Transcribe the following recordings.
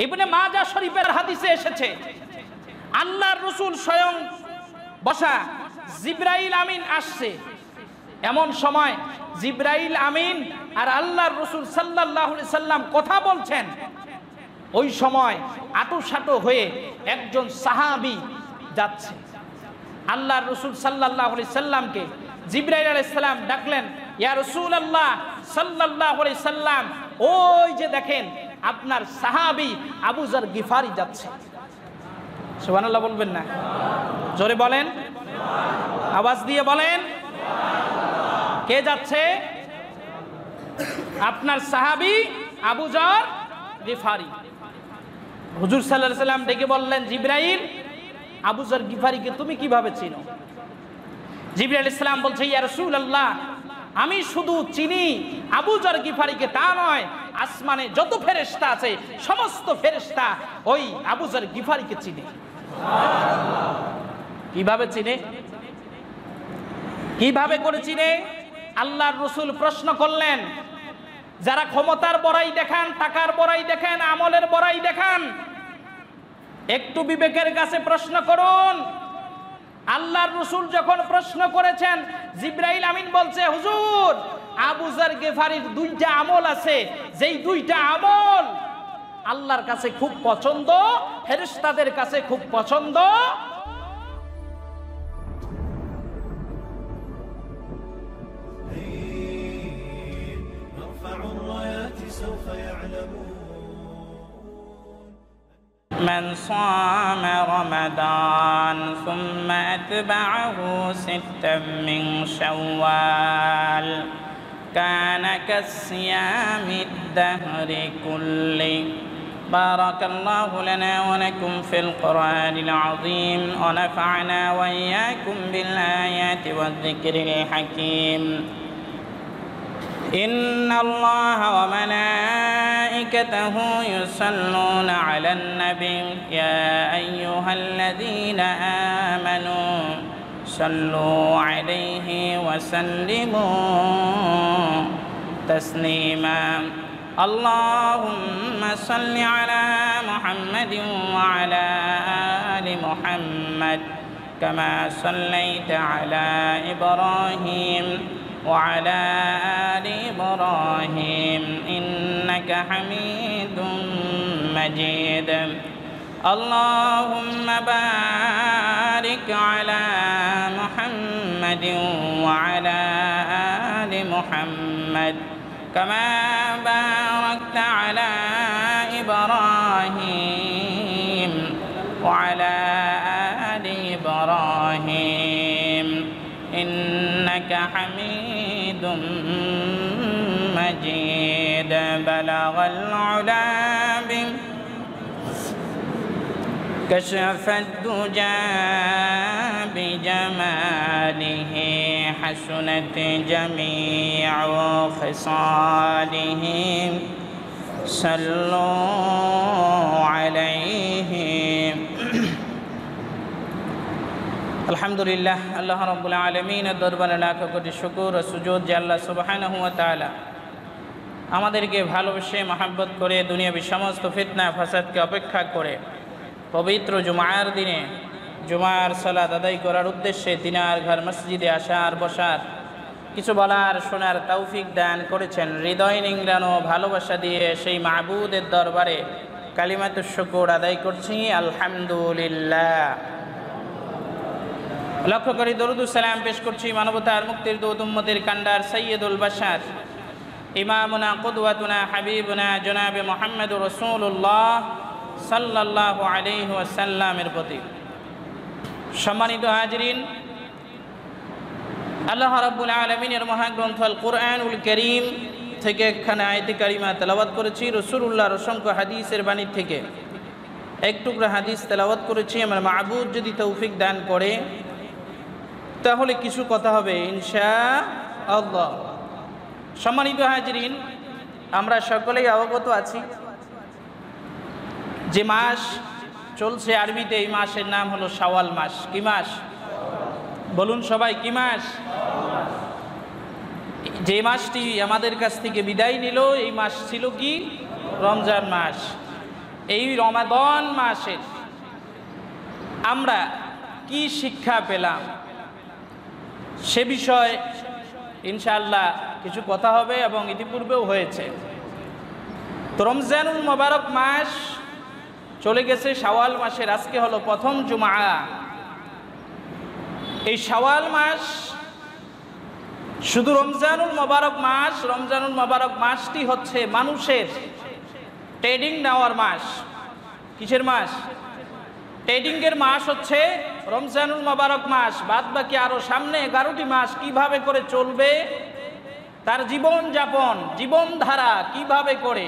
ইবনে মাজাহ শরীফের হাদিসে এসেছে, আল্লাহর রাসূল স্বয়ং বসা, জিবরাইল আমিন আসছে। এমন সময় জিবরাইল আমিন আর আল্লাহর রাসূল সাল্লাল্লাহু আলাইহি সাল্লাম কথা বলছেন। ওই সময় আঁটুসাঁটু হয়ে একজন সাহাবী যাচ্ছে। আল্লাহর রাসূল সাল্লাল্লাহু আলাইহি সাল্লামকে জিবরাইল আলাইহিস সালাম ডাকলেন, ইয়া রাসূলুল্লাহ সাল্লাল্লাহু আলাইহি সাল্লাম, ওই যে দেখেন আপনার সাহাবী আবু যর গিফারি যাচ্ছে। সুবহানাল্লাহ বলবেন না? জোরে বলেন, আওয়াজ দিয়ে বলেন। কে যাচ্ছে? আপনার সাহাবী আবু যর গিফারি। হুজুর সাল্লাল্লাহু আলাইহি সাল্লাম ডেকে বললেন, জিবরাইল, আবু যর গিফারিকে তুমি কিভাবে চিনো? জিবরাইল আলাইহিস সালাম বলছে, ইয়া রাসূলুল্লাহ, আমি শুধু চিনি আবু যর গিফারিকে তা নয়, আসমানে যত ফেরেশতা আছে সমস্ত ফেরেশতা ওই আবু যর গিফারিকে চিনে। কিভাবে চিনে? কিভাবে করে চিনে? আল্লাহর রাসূল প্রশ্ন করলেন, যারা ক্ষমতার বড়াই দেখান, টাকার বড়াই দেখান, আমলের বড়াই দেখান, একটু বিবেকের কাছে প্রশ্ন করুন। আল্লাহর রাসূল যখন প্রশ্ন করেছেন, জিবরাইল আমিন বলছে, হুজুর, আবু যর গিফারির দুইটা আমল আছে, যেই দুইটা আমল আল্লাহর কাছে খুব পছন্দ, ফেরেশতাদের কাছে খুব পছন্দ। من صام رمضان ثم أتبعه ستا من شوال كان كالصيام الدهر كله. بارك الله لنا ولكم في القرآن العظيم ونفعنا وإياكم بالآيات والذكر الحكيم. إن الله وملائكته يصلون على النبي يا أيها الذين آمنوا صلوا عليه وسلموا تسليما. اللهم صل على محمد وعلى آل محمد كما صليت على إبراهيم وعلى آل إبراهيم إنك حميد مجيد. اللهم بارك على محمد وعلى آل محمد كما باركت على إبراهيم وعلى آل إبراهيم إنك حميد مجيد. بلغ العلا كشف الدجى بجماله حسنت جميع خصاله. صلوا عليه. আলহামদুলিল্লাহ, আল্লাহ রাব্বুল আলামিনের দরবারে লাখ কোটি শুকর ও সুজুদ যে আল্লাহ সুবহানাহু ওয়া তাআলা আমাদেরকে ভালোবেসে মহব্বত করে দুনিয়াবি সমস্ত ফিতনা ফাসাদকে অপেক্ষা করে পবিত্র জুমার দিনে জুমার সালাত আদায় করার উদ্দেশ্যে তিনার ঘর মসজিদে আসার বসার, কিছু বলার শোনার তৌফিক দান করেছেন। হৃদয় নিংড়ানো ভালোবাসা দিয়ে সেই মাবুদের দরবারে কালিমাতুশ শুকর আদায় করছি, আলহামদুলিল্লাহ। লক্ষ্য করে দরুদ সালাম পেশ করছি মানবতার মুক্তির দূত উম্মতের কান্ডার সৈয়দুল বাশার ইমামুনা কুদওয়াতুনা হাবিবুনা জনাবে মুহাম্মদুর রাসূলুল্লাহ সাল্লাল্লাহু আলাইহি ওয়াসাল্লামের প্রতি। সম্মানিত হাজিরিন, আল্লাহ রাব্বুল আলামিনের মহাগ্রন্থ আল কুরআনুল কারীম থেকে একখানা আয়াতে কারিমা তেলাওয়াত করেছি। রাসূলুল্লাহর অসংখ্য হাদিসের বাণী থেকে এক টুকরা হাদিস তেলাওয়াত করেছি। আমার মাবুদ যদি তৌফিক দান করে তাহলে কিছু কথা হবে ইনশাআল্লাহ। সম্মানিত হাজিরিন, আমরা সকলেই অবগত আছি যে মাস চলছে আরবিতে, এই মাসের নাম হলো শাওয়াল মাস। কি মাস বলুন সবাই? কি মাস? যে মাসটি আমাদের কাছ থেকে বিদায় নিল এই মাস ছিল কি? রমজান মাস। এই রমাদান মাসে আমরা কি শিক্ষা পেলাম সে বিষয়ে ইনশাআল্লাহ কিছু কথা হবে এবং ইতিপূর্বেও হয়েছে। তো রমজানুল মোবারক মাস চলে গেছে, শাওয়াল মাসের আজকে হলো প্রথম জুমা। এই শাওয়াল মাস শুধু রমজানুল মোবারক মাসটি হচ্ছে মানুষের ট্রেডিং নেওয়ার মাস। কিসের মাস? ট্রেডিংয়ের মাস হচ্ছে রমজানুল মোবারক মাস। বাদ বাকি আরো সামনে 11টি মাস কিভাবে করে চলবে, তার জীবনযাপন জীবনধারা কিভাবে করে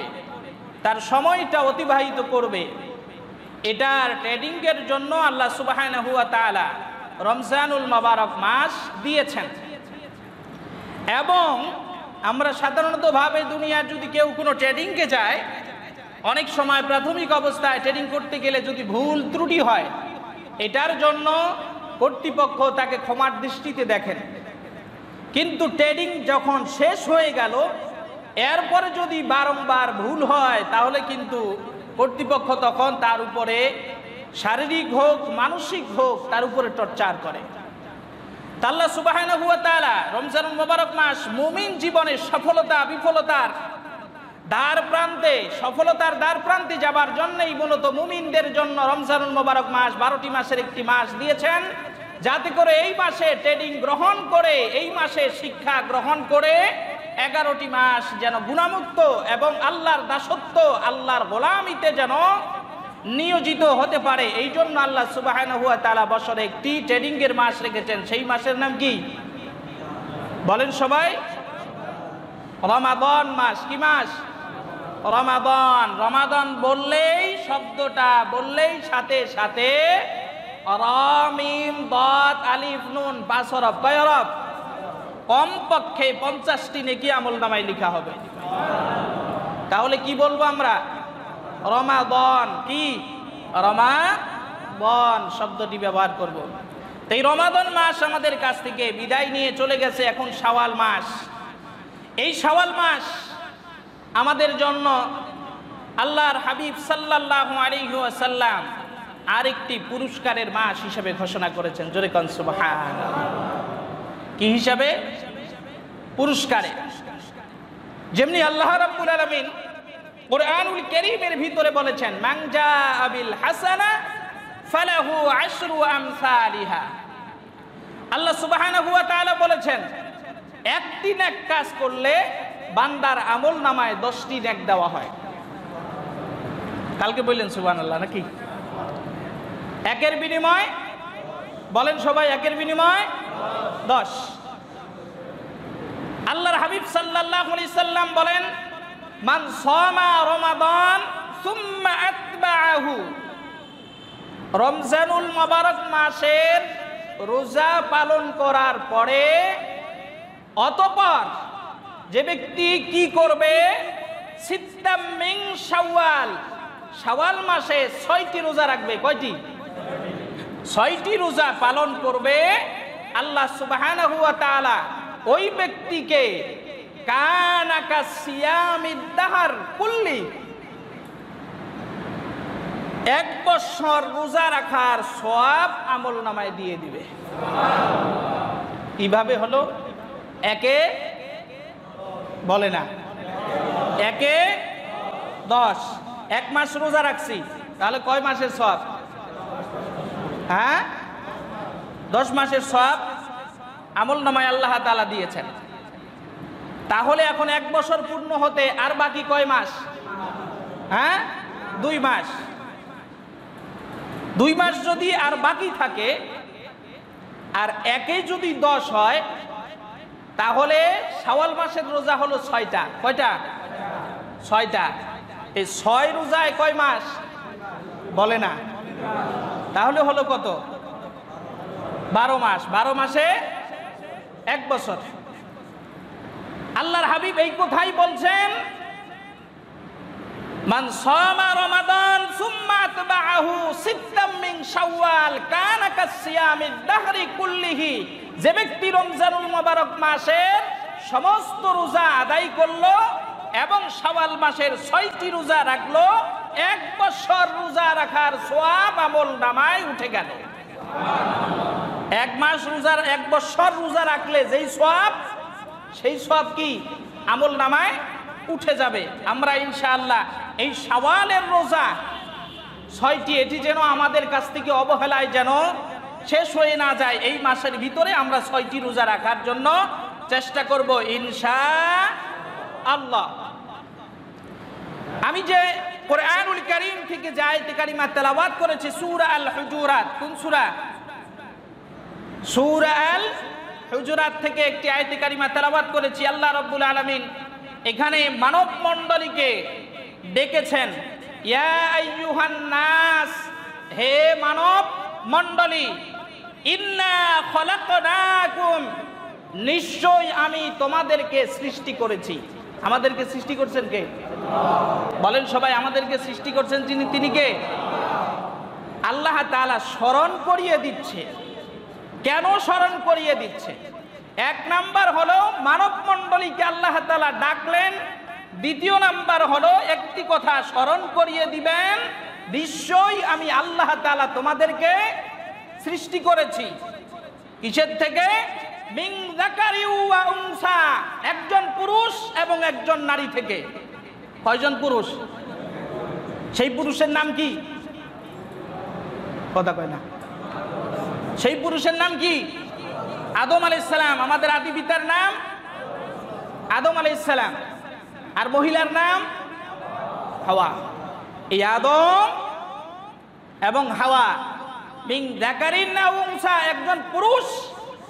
তার সময়টা অতিবাহিত করবে, এটার ট্রেডিংয়ের জন্য আল্লাহ সুবহানাহু ওয়া তাআলা রমজানুল মোবারক মাস দিয়েছেন। এবং আমরা সাধারণতভাবে দুনিয়ার যদি কেউ কোনো ট্রেডিংকে যায়, অনেক সময় প্রাথমিক অবস্থায় ট্রেডিং করতে গেলে যদি ভুল ত্রুটি হয়, এটার জন্য কর্তৃপক্ষ তাকে ক্ষমার দৃষ্টিতে দেখেন। কিন্তু ট্রেডিং যখন শেষ হয়ে গেল, এরপরে যদি বারংবার ভুল হয়, তাহলে কিন্তু কর্তৃপক্ষ তখন তার উপরে শারীরিক হোক মানসিক হোক তার উপরে টর্চার করে। আল্লাহ সুবহানাহু ওয়া তাআলা রমজানুল মোবারক মাস মুমিন জীবনের সফলতা বিফলতার সফলতার দ্বার প্রান্তে যাবার জন্যই মূলত মুমিনদের জন্য রমজানুল মোবারক মাস 12টি মাসের একটি মাস দিয়েছেন, যাতে করে এই মাসে ট্রেডিং গ্রহণ করে, এই মাসে শিক্ষা গ্রহণ করে 11টি মাস যেন গুনাহমুক্ত এবং আল্লাহর দাসত্ব আল্লাহর গোলামিতে যেন নিয়োজিত হতে পারে। এই জন্য আল্লাহ সুবহানাহু ওয়া তাআলা বছরে একটি ট্রেডিংয়ের মাস রেখেছেন। সেই মাসের নাম কি বলেন সবাই? রমাদান মাস। কি মাস? রমাদান। রমাদান বললেই, শব্দটা বললেই সাথে সাথে রা মিম দাদ আলিফ নুন 5 হরফ। কয় হরফ? কমপক্ষে 50টি নেকি আমলনামায় লেখা হবে। তাহলে কি বলবো আমরা? রমাদান। কি? রমাদান শব্দটি ব্যবহার করব। তো এই রমাদান মাস আমাদের কাছ থেকে বিদায় নিয়ে চলে গেছে, এখন শাওয়াল মাস। এই শাওয়াল মাস আমাদের জন্য আল্লাহর হাবিব সাল্লাল্লাহু আলাইহি ওয়াসাল্লাম আরেকটি পুরস্কারের মাস হিসেবে ঘোষণা করেছেন। জোরে কোন সুবহানাল্লাহ। কি হিসাবে? পুরস্কারে। যেমনি আল্লাহ রাব্বুল আলামিন কুরআনুল কারীমের ভিতরে বলেছেন, মান জাআ বিল হাসানা ফালাহু আশরু আমসালিহা। আল্লাহ সুবহানাহু ওয়া তাআলা বলেছেন, একটি নেক কাজ করলে বান্দার আমল নামায় 10টি নেক দেওয়া হয়। কালকে বললেন সুবহানাল্লাহ নাকি? একের বিনিময় বলেন সবাই, একের বিনিময় 10। আল্লাহর হাবিব সাল্লাল্লাহু আলাইহি সাল্লাম বলেন, মান সামা রমাদান সুম্মা আতবাআহু। রমজানুল মোবারক মাসের রোজা পালন করার পরে অতঃপর যে ব্যক্তি কি করবে? সিত্তাম মিন শাওয়াল। শাওয়াল মাসে 6টি রোজা রাখবে। কয়টি? 6টি রোজা পালন করবে। আল্লাহ সুবহানাহু ওয়া তাআলা ওই ব্যক্তিকে কানা কাসিয়ামিদ দাহর কুল্লি, 1 বছর রোজা রাখার সওয়াব আমলনামায় দিয়ে দিবে। কিভাবে হলো? একে বলে না, একে 10। 1 মাস রোজা রাখছি, তাহলে কয় মাসের সওয়াব? হ্যাঁ, 10 মাসের সওয়াব আমলনামায় আল্লাহ তাআলা দিয়েছেন। তাহলে এখন 1 বছর পূর্ণ হতে আর বাকি কয় মাস? হ্যাঁ, 2 মাস। 2 মাস যদি আর বাকি থাকে, আর একে যদি 10 হয়, তাহলে শাওয়াল মাসের রোজা হলো 6টা। কয়টা? 6টা। এই 6 রোজায় কয় মাস বলে না? তাহলে হলো কত? 12 মাস। 12 মাসে 1 বছর। আল্লাহর হাবিব এই কথাই বলছেন, মান সামা রমাদান সুম্মা আতবাআহু সিত্তাম মিন শাওয়াল কানা কাসিয়ামিদ দাহরি কুল্লিহি। যে ব্যক্তি রমজানুল মোবারক মাসের সমস্ত রোজা আদায় করলো এবং শাওয়াল মাসের 6টি রোজা রাখলো, এক বছর রোজা রাখার সওয়াব আমল নামায় উঠে গেল। এক মাস রোজা, এক বছর রোজা রাখলে যেই সওয়াব, সেই সওয়াব কি আমল নামায় উঠে যাবে। আমরা ইনশাআল্লাহ এই শাওয়ালের রোজা 6টি, এটি যেন আমাদের কাছ থেকে অবহেলায় যেন শেষ হয়ে না যায়। এই মাসের ভিতরে আমরা 6টি রোজা রাখার জন্য চেষ্টা করব ইনশাআল্লাহ। আমি যে কোরআনুল কারীম থেকে যে আয়াতে কারিমা তেলাওয়াত করেছি সূরা আল হুজুরাত, কোন সূরা? সূরা আল হুজুরাত থেকে একটি আয়াতে কারিমা তেলাওয়াত করেছি। আল্লাহ রাব্বুল আলামিন এখানে মানব মণ্ডলীকে ডেকেছেন, ইয়া আইয়ুহান নাস, হে মানব মণ্ডলী, ইন্না খলাকনাকুম, নিশ্চয় আমি তোমাদেরকে সৃষ্টি করেছি। আমাদেরকে সৃষ্টি করছেন কে? বলেন সবাই, আমাদেরকে সৃষ্টি করছেন তিনি কে? আল্লাহ তাআলা স্মরণ করিয়ে দিচ্ছে। কেন স্মরণ করিয়ে দিচ্ছে? এক নাম্বার হলো মানব মণ্ডলীকে আল্লাহ তাআলা ডাকলেন, দ্বিতীয় নাম্বার হলো একটি কথা স্মরণ করিয়ে দিবেন, নিশ্চয়ই আমি আল্লাহ তাআলা তোমাদেরকে সৃষ্টি করেছি। কিসের থেকে? মিন যাকারি ওয়া উনসা, একজন পুরুষ এবং একজন নারী থেকে। কয়জন পুরুষ? সেই পুরুষের নাম কি? কথা কয় না। সেই পুরুষের নাম কি? আদম আলাইহিস সালাম। আমাদের আদি পিতার নাম আদম আলাইহিস সালাম, আর মহিলার নাম হাওয়া। এই আদম এবং হাওয়া মিন যাকারিন ওয়া উনসা, একজন পুরুষ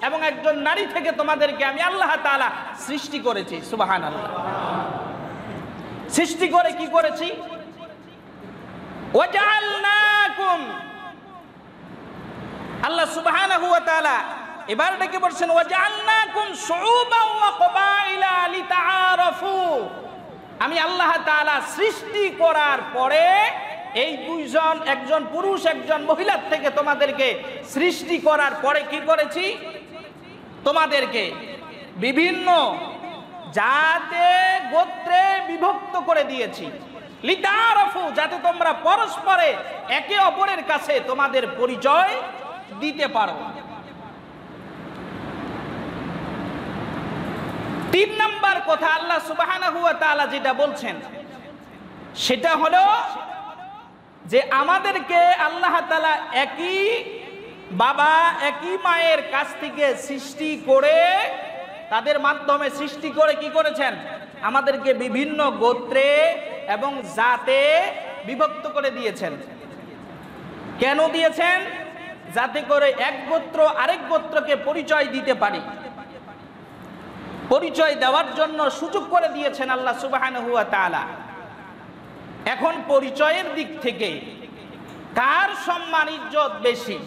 এবং একজন নারী থেকে তোমাদেরকে আমি আল্লাহ তাআলা সৃষ্টি করেছি। সুবহানাল্লাহ। সৃষ্টি করে কি করেছি? ওয়াজআলনাকুম, আল্লাহ সুবহানাহু ওয়া তাআলা এবার ডেকে বলছেন ওয়াজআলনাকুম শুউবান ওয়া কবাইলা লিতাআরাফু, আমি আল্লাহ তাআলা সৃষ্টি করার পরে এই দুইজন, একজন পুরুষ একজন মহিলার থেকে তোমাদেরকে সৃষ্টি করার পরে কি করেছি? তোমাদেরকে বিভিন্ন জাতে গোত্রে বিভক্ত করে দিয়েছি। লিতাআরাফু, যাতে তোমরা পরস্পরে একে অপরের কাছে তোমাদের পরিচয় দিতে পারো। 3 নাম্বার কথা আল্লাহ সুবহানাহু ওয়া তাআলা যেটা বলছেন সেটা হলো যে আমাদেরকে আল্লাহ তাআলা একই বাবা একই মায়ের কাছ থেকে সৃষ্টি করে, তাদের মাধ্যমে সৃষ্টি করে কি করেছেন? আমাদেরকে বিভিন্ন গোত্রে এবং জাতে বিভক্ত করে দিয়েছেন। কেন দিয়েছেন? যাতে করে এক গোত্র আরেক গোত্রকে পরিচয় দিতে পারি। পরিচয় দেওয়ার জন্য সুযোগ করে দিয়েছেন আল্লাহ সুবহানাহু ওয়া তাআলা। এখন পরিচয়ের দিক থেকে কার সম্মান ইজ্জত বেশি?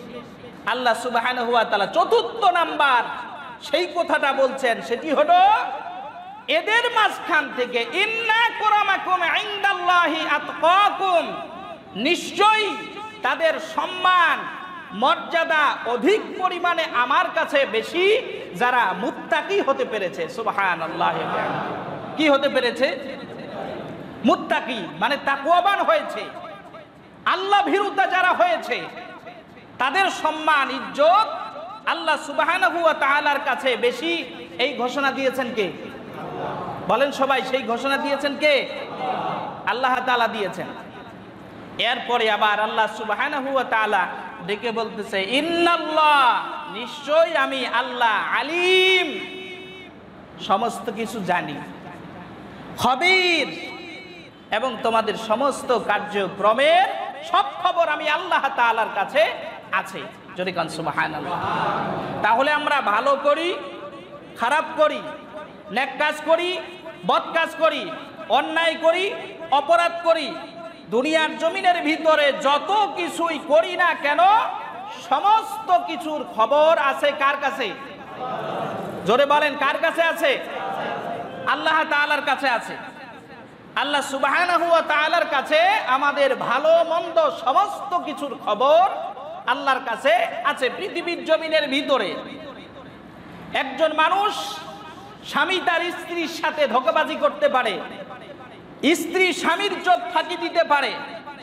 আল্লাহ সুবহানাহু ওয়া তাআলা 4র্থ নাম্বার সেই কথাটা বলছেন, সেটি হলো এদের মাঝখান থেকে ইন্না আকরামাকুম ইনদাল্লাহি আতকাকুম, নিশ্চয়ই তাদের সম্মান মর্যাদা অধিক পরিমাণে আমার কাছে বেশি যারা মুত্তাকি হতে পেরেছে। সুবহানাল্লাহ। কি হতে পেরেছে? মুত্তাকি মানে তাকওয়াবান হয়েছে, আল্লাহ ভীরুতা যারা হয়েছে, তাদের সম্মান ইজ্জত আল্লাহ সুবহানাহু ওয়া তাআলার কাছে বেশি। এই ঘোষণা দিয়েছেন কে? বলেন সবাই, সেই ঘোষণা দিয়েছেন কে? আল্লাহ তাআলা দিয়েছেন। এরপরে আবার আল্লাহ সুবহানাহু ওয়া তাআলা ডেকে বলতেছে ইন্নাল্লাহ, নিশ্চয় আমি আল্লাহ, আলিম, সমস্ত কিছু জানি, খবীর, এবং তোমাদের সমস্ত কার্যক্রমের সব খবর আমি আল্লাহ তাআলার কাছে আছে। যদি কান সুবহানাল্লাহ। তাহলে আমরা ভালো করি, খারাপ করি, নেক কাজ করি, বদ কাজ করি, অন্যায় করি, অপরাধ করি, দুনিয়ার জমিনের ভিতরে যত কিছুই করি না কেন, সমস্ত কিছুর খবর আছে কার কাছে? জোরে বলেন, কার কাছে আছে? আল্লাহ তাআলার কাছে আছে। আল্লাহ সুবহানাহু ওয়া তাআলার কাছে আমাদের ভালো মন্দ সমস্ত কিছুর খবর আল্লাহর কাছে আছে। পৃথিবীর জমিনের ভিতরে একজন মানুষ, স্বামী তার স্ত্রীর সাথে ধোঁকাবাজি করতে পারে, স্ত্রী স্বামীর চোখ ফাঁকি দিতে পারে,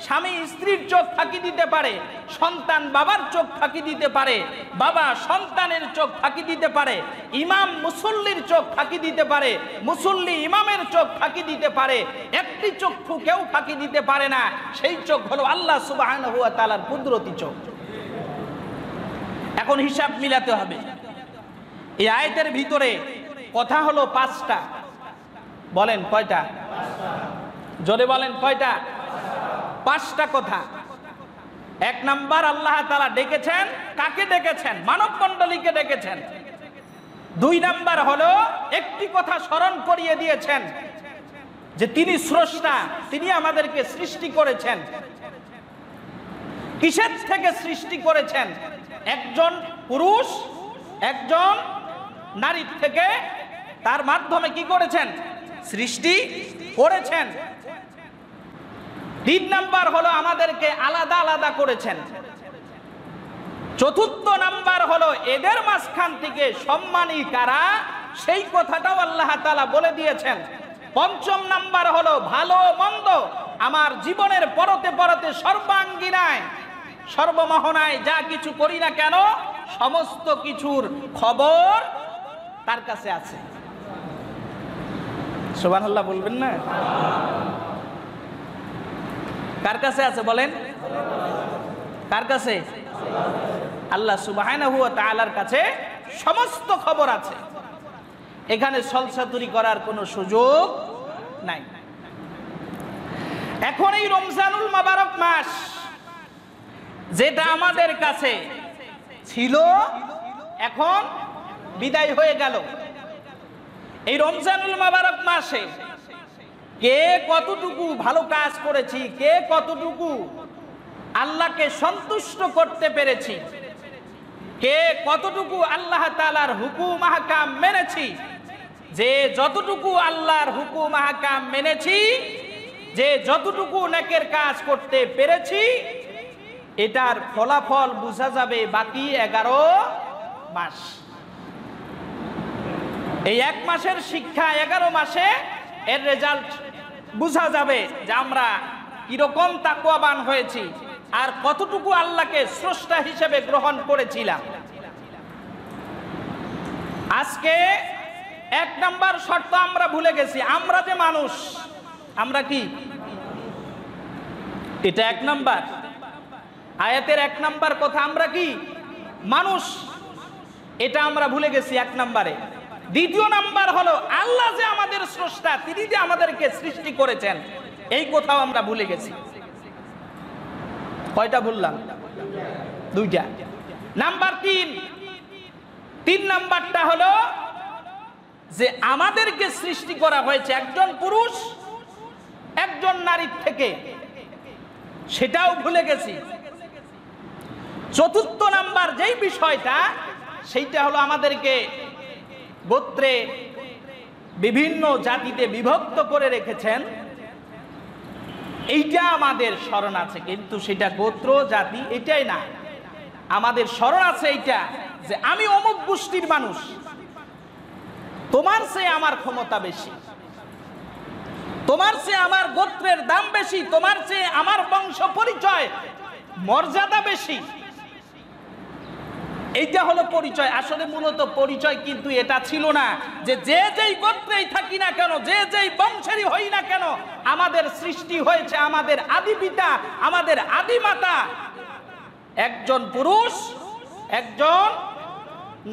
স্বামী স্ত্রীর চোখ ফাঁকি দিতে পারে, সন্তান বাবার চোখ ফাঁকি দিতে পারে, বাবা সন্তানের চোখ ফাঁকি দিতে পারে, ইমাম মুসল্লির চোখ ফাঁকি দিতে পারে, মুসল্লি ইমামের চোখ ফাঁকি দিতে পারে। একটি চক্ষু কেউ ফাঁকি দিতে পারে না, সেই চোখ হলো আল্লাহ সুবহানাহু ওয়া তাআলার কুদরতি চোখ। এখন হিসাব মিলাতে হবে। এই আয়াতের ভিতরে কথা হলো 5টা। বলেন কয়টা? জোরে বলেন কয়টা? 5টা কথা। 1 নাম্বার, আল্লাহ তাআলা ডেকেছেন। কাকে ডেকেছেন? মানব মণ্ডলীকে ডেকেছেন। 2 নাম্বার হলো একটি কথা স্মরণ করিয়ে দিয়েছেন যে তিনি স্রষ্টা, তিনি আমাদেরকে সৃষ্টি করেছেন। কিসের থেকে সৃষ্টি করেছেন? একজন পুরুষ একজন নারীর থেকে, তার মাধ্যমে কি করেছেন? সৃষ্টি করেছেন। 3 নাম্বার হলো আমাদেরকে আলাদা আলাদা করেছেন। 4 নাম্বার হলো এদের মাঝখান থেকে সম্মানী কারা, সেই কথাটাও আল্লাহ তাআলা বলে দিয়েছেন। 5 নাম্বার হলো ভালো মন্দ আমার জীবনের পরতে পরতে সর্বাঙ্গীনায় সর্বমোহনায় যা কিছু করি না কেন সমস্ত কিছুর খবর তার কাছে আছে। সুবহানাল্লাহ বলবেন না? কার কাছে আছে বলেন? কার কাছে? আল্লাহ সুবহানাহু ওয়া তাআলার কাছে সমস্ত খবর আছে। এখানে ছলছাতুরি করার কোনো সুযোগ নাই। এখন এই রমজানুল মুবারক মাস যেটা আমাদের কাছে ছিল এখন বিদায় হয়ে গেল। এই রমজানুল মুবারক মাসে কে কতটুকু ভালো কাজ করেছি, কে কতটুকু আল্লাহকে সন্তুষ্ট করতে পেরেছি, কে কতটুকু আল্লাহ তাআলার হুকুম আহকাম মেনেছি, যে যতটুকু আল্লাহর হুকুম আহকাম মেনেছি, যে যতটুকু নেকের কাজ করতে পেরেছি, এটার ফলাফল বোঝা যাবে বাকি 11 মাস। এই 1 মাসের শিক্ষা 11 মাসে এর রেজাল্ট বোঝা যাবে যে আমরা কিরকম তাকওয়াবান হয়েছি আর কতটুকু আল্লাহকে স্রষ্টা হিসেবে গ্রহণ করেছিলাম। আজকে 1 নাম্বার শর্ত আমরা ভুলে গেছি। আমরা যে মানুষ, আমরা কি? এটা 1 নাম্বার আয়াতের 1 নাম্বার কথা। আমরা কি? মানুষ। এটা আমরা ভুলে গেছি 1 নাম্বারে। 2 নাম্বার হলো আল্লাহ যে আমাদের স্রষ্টা, তিনি যে আমাদেরকে সৃষ্টি করেছেন, এই কথাও আমরা ভুলে গেছি। কয়টা বললাম? 2টা। নাম্বার 3 নাম্বারটা হলো যে আমাদেরকে সৃষ্টি করা হয়েছে একজন পুরুষ একজন নারীর থেকে, সেটাও ভুলে গেছি। 4 নাম্বার যেই বিষয়টা, সেইটা হলো আমাদেরকে গোত্রে বিভিন্ন জাতিতে বিভক্ত করে রেখেছেন। এইটা আমাদের স্মরণ আছে, কিন্তু সেটা গোত্র জাতি এটাই না। আমাদের স্মরণ আছে এইটা যে আমি অমুক গোষ্ঠীর মানুষ, তোমার চেয়ে আমার ক্ষমতা বেশি, তোমার চেয়ে আমার গোত্রের দাম বেশি, তোমার চেয়ে আমার বংশ পরিচয় মর্যাদা বেশি। এইটা হলো পরিচয়। আসলে মূলত পরিচয় কিন্তু এটা ছিল না যে যেই গোত্রেই থাকি না কেন, যেই বংশেরই হই না কেন, আমাদের সৃষ্টি হয়েছে আমাদের আদি পিতা, আমাদের আদি মাতা একজন পুরুষ একজন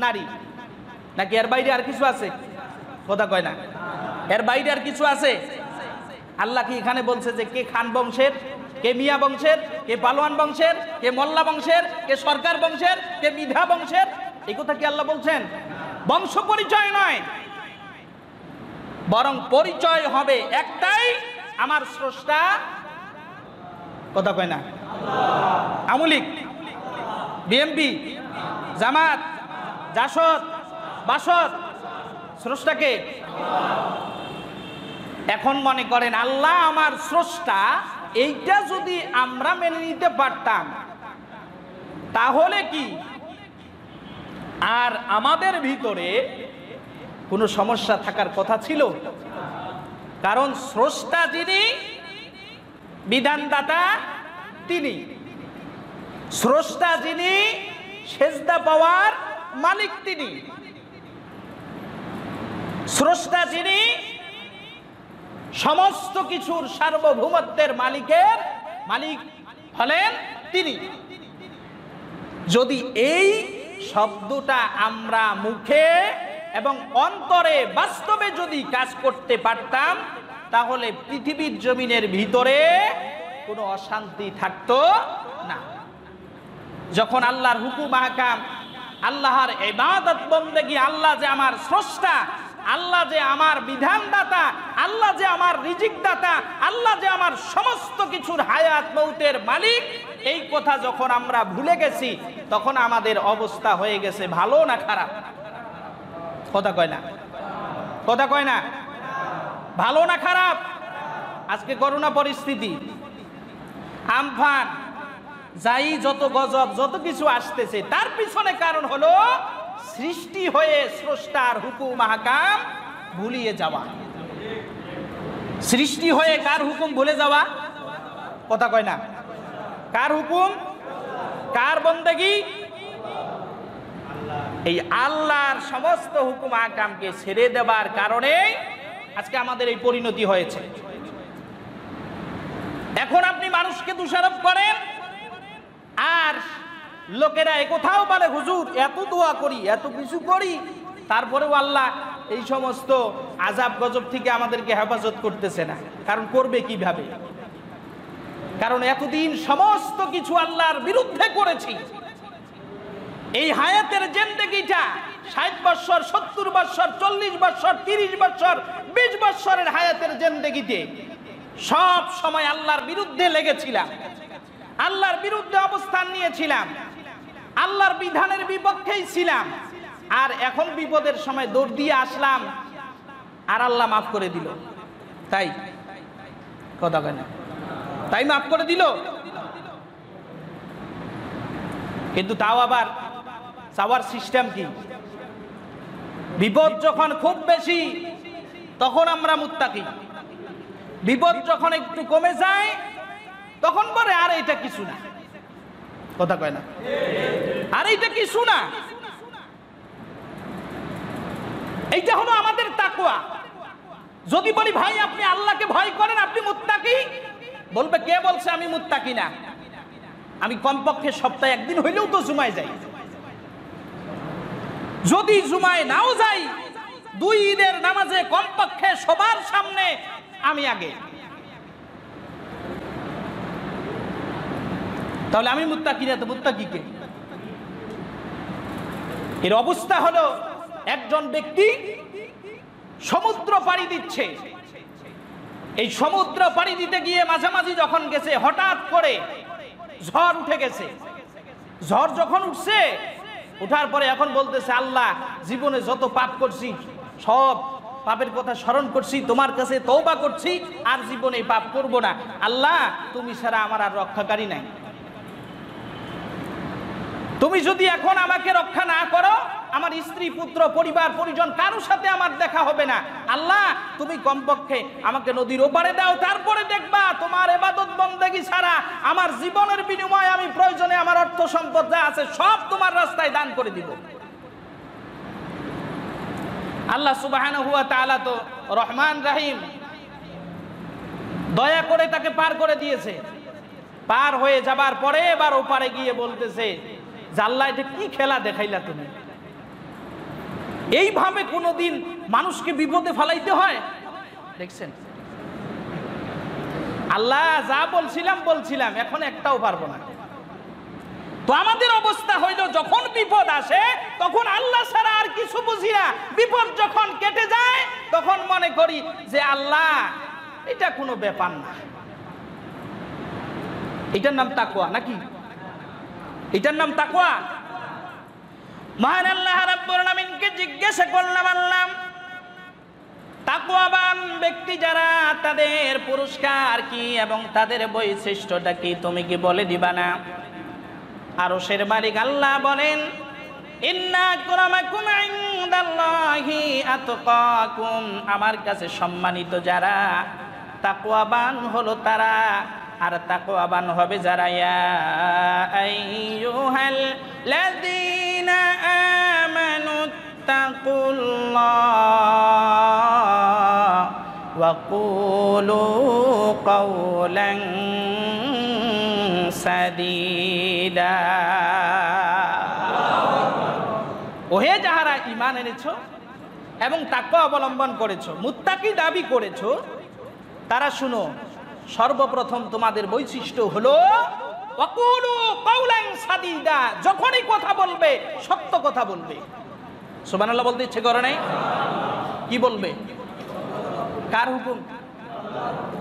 নারী। নাকি এর বাইরে আর কিছু আছে? কথা কয় না। এর বাইরে আর কিছু আছে? আল্লাহ কি এখানে বলছে যে কে খান বংশের, কে মিয়া বংশের, কে পালোয়ান বংশের, কে মোল্লা বংশের, কে সরকার বংশের, কে মিধা বংশের? এই কথা কি আল্লাহ বলছেন? বংশ পরিচয় নয়, বরং পরিচয় হবে একটাই, আমার স্রষ্টা। কথা কয় না। আমলিক, বিএমপি, জামাত, জাসদ, বাসদ, স্রষ্টাকে। এখন মনে করেন আল্লাহ আমার স্রষ্টা, এইটা যদি আমরা মেনে নিতে পারতাম তাহলে কি আর আমাদের ভিতরে কোনো সমস্যা থাকার কথা ছিল? কারণ স্রষ্টা যিনি, বিধানদাতা তিনি। স্রষ্টা যিনি, সেজদা পাওয়ার মালিক তিনি। স্রষ্টা যিনি, সমস্ত কিছুর সার্বভৌমত্বের মালিক হলেন তিনি। যদি এই শব্দটা আমরা মুখে এবং অন্তরে বাস্তবে যদি কাজ করতে পারতাম, তাহলে পৃথিবীর জমিনের ভিতরে কোনো অশান্তি থাকতো না। যখন আল্লাহর হুকুম আহকাম, আল্লাহর ইবাদত বন্দেগী, আল্লাহ যে আমার স্রষ্টা, আল্লাহ যে আমার বিধানদাতা, আল্লাহ যে আমার রিজিক দাতা, আল্লাহ যে আমার সমস্ত কিছুর হায়াত মৌতের মালিক, এই কথা যখন আমরা ভুলে গেছি, তখন আমাদের অবস্থা হয়ে গেছে ভালো না খারাপ? কথা কয় না? কথা কয় না? ভালো না খারাপ? আজকে করোনা পরিস্থিতি, আমফান, যাই যত গজব যত কিছু আসতেছে, তার পিছনে কারণ হলো সৃষ্টি হয়ে স্রষ্টার হুকুম আহকাম ভুলিয়ে যাওয়া। সৃষ্টি হয়ে কার হুকুম ভুলে যাওয়া? কথা কয় না? কার হুকুম, কার বন্দেগী? এই আল্লাহর সমস্ত হুকুম আহকামকে ছেড়ে দেবার কারণে আজকে আমাদের এই পরিণতি হয়েছে। এখন আপনি মানুষকে দোষারোপ করেন, আর লোকেরা কোথাও বলে হুজুর এত দোয়া করি, এত কিছু করি, তারপরেও আল্লাহ এই সমস্ত আযাব গজব থেকে আমাদেরকে হেফাজত করতেছে না। কারণ করবে কিভাবে? কারণ এতদিন সমস্ত কিছু আল্লাহর বিরুদ্ধে করেছি। এই হায়াতের জিন্দেগিটা 60 বছর, 70 বছর, 40 বছর, 30 বছর, 20 বছরের হায়াতের জিন্দেগিতে সব সময় আল্লাহর বিরুদ্ধে লেগেছিলাম, আল্লাহর বিরুদ্ধে অবস্থান নিয়েছিলাম, আল্লাহর বিধানের বিপক্ষেই ছিলাম। আর এখন বিপদের সময় দৌড় দিয়ে আসলাম, আর আল্লাহ মাফ করে দিল। তাই কথা কেন? তাই মাফ করে দিল। কিন্তু তাও আবার চাওয়ার সিস্টেম কি? বিপদ যখন খুব বেশি তখন আমরা মুত্তাকি, বিপদ যখন একটু কমে যায় তখন বলে আর এটা কিছু না। কথা কয় না? আর এটা কিছু না। এইটা হলো আমাদের তাকওয়া। যদি বলি ভাই আপনি আল্লাহকে ভয় করেন, আপনি মুত্তাকি, বলবে কে বলছে আমি মুত্তাকি না? আমি কমপক্ষে সপ্তাহে একদিন হইলেও তো জুমায় যাই। যদি জুমায় নাও যাই, 2 ঈদের নামাজে কমপক্ষে সবার সামনে আমি আগে। তাহলে আমি মুত্তাকি না তো মুত্তাকি কে? এর অবস্থা হলো একজন ব্যক্তি সমুদ্র পাড়ি দিচ্ছে। এই সমুদ্র পাড়ি দিতে গিয়ে মাঝামাঝি যখন গেছে, হঠাৎ করে ঝড় উঠে গেছে। ঝড় যখন উঠছে, উঠার পরে এখন বলতেছে আল্লাহ, জীবনে যত পাপ করছি সব পাপের কথা স্মরণ করছি, তোমার কাছে তওবা করছি, আর জীবনে পাপ করব না। আল্লাহ তুমি ছাড়া আমার আর রক্ষাকারী নাই। তুমি যদি এখন আমাকে রক্ষা না করো, আমার স্ত্রী পুত্র পরিবার পরিজন কারোর সাথে আমার দেখা হবে না। আল্লাহ তুমি কমপক্ষে আমাকে নদীর ওপারে দাও, তারপরে দেখবা তোমার ইবাদত বন্দেগী ছাড়া আমার জীবনের বিনিময়ে আমি প্রয়োজনে আমার অর্থ সম্পদ যা আছে সব তোমার রাস্তায় দান করে দিব। আল্লাহ সুবহানাহু ওয়া তাআলা তো রহমান রহিম, দয়া করে তাকে পার করে দিয়েছে। পার হয়ে যাবার পরে এবার ওপারে গিয়ে বলতেছে, আল্লাহ এটা কি খেলা দেখাইলা তুমি? এইভাবে কোনোদিন মানুষকে বিপদে ফেলাইতে হয়? দেখছেন, আল্লাহ যা বলছিলাম এখন একটাও পারবো না। তো আমাদের অবস্থা হইল, যখন বিপদ আসে তখন আল্লাহ ছাড়া আর কিছু বুঝি না। বিপদ যখন কেটে যায় তখন মনে করি যে আল্লাহ এটা কোনো ব্যাপার না। এটার নাম তাকওয়া নাকি? এটার নাম তাকওয়া। মহান আল্লাহ রাব্বুল আলামিনকে জিজ্ঞাসা করলাম, আল্লাহ তাকওয়াবান ব্যক্তি যারা, তাদের পুরস্কার কি এবং তাদের বৈশিষ্ট্যটা কি, তুমি কি বলে দিবা না? আরশের মালিক আল্লাহ বলেন, ইন্না আকরামাকুম ইনদাল্লাহি আতকাকুম, আমার কাছে সম্মানিত যারা তাকওয়াবান হলো তারা আর তাকওয়াবান হবে যারা। ইয়া আইয়ুহাল লাযীনা আমানু তাকুল্লাহ ওয়া কুলু কাওলান সাদীদা। ওহে যাহারা ঈমান এনেছো এবং তাকওয়া অবলম্বন করেছো, মুত্তাকি দাবি করেছো, তারা শুনো, সর্বপ্রথম তোমাদের বৈশিষ্ট্য হলো ওয়াকুলু কাওলান সাদীদা, যখনই কথা বলবে সত্য কথা বলবে। সুবহানাল্লাহ বলতে ইচ্ছে করে নাই? কি বলবে? কার হুকুম?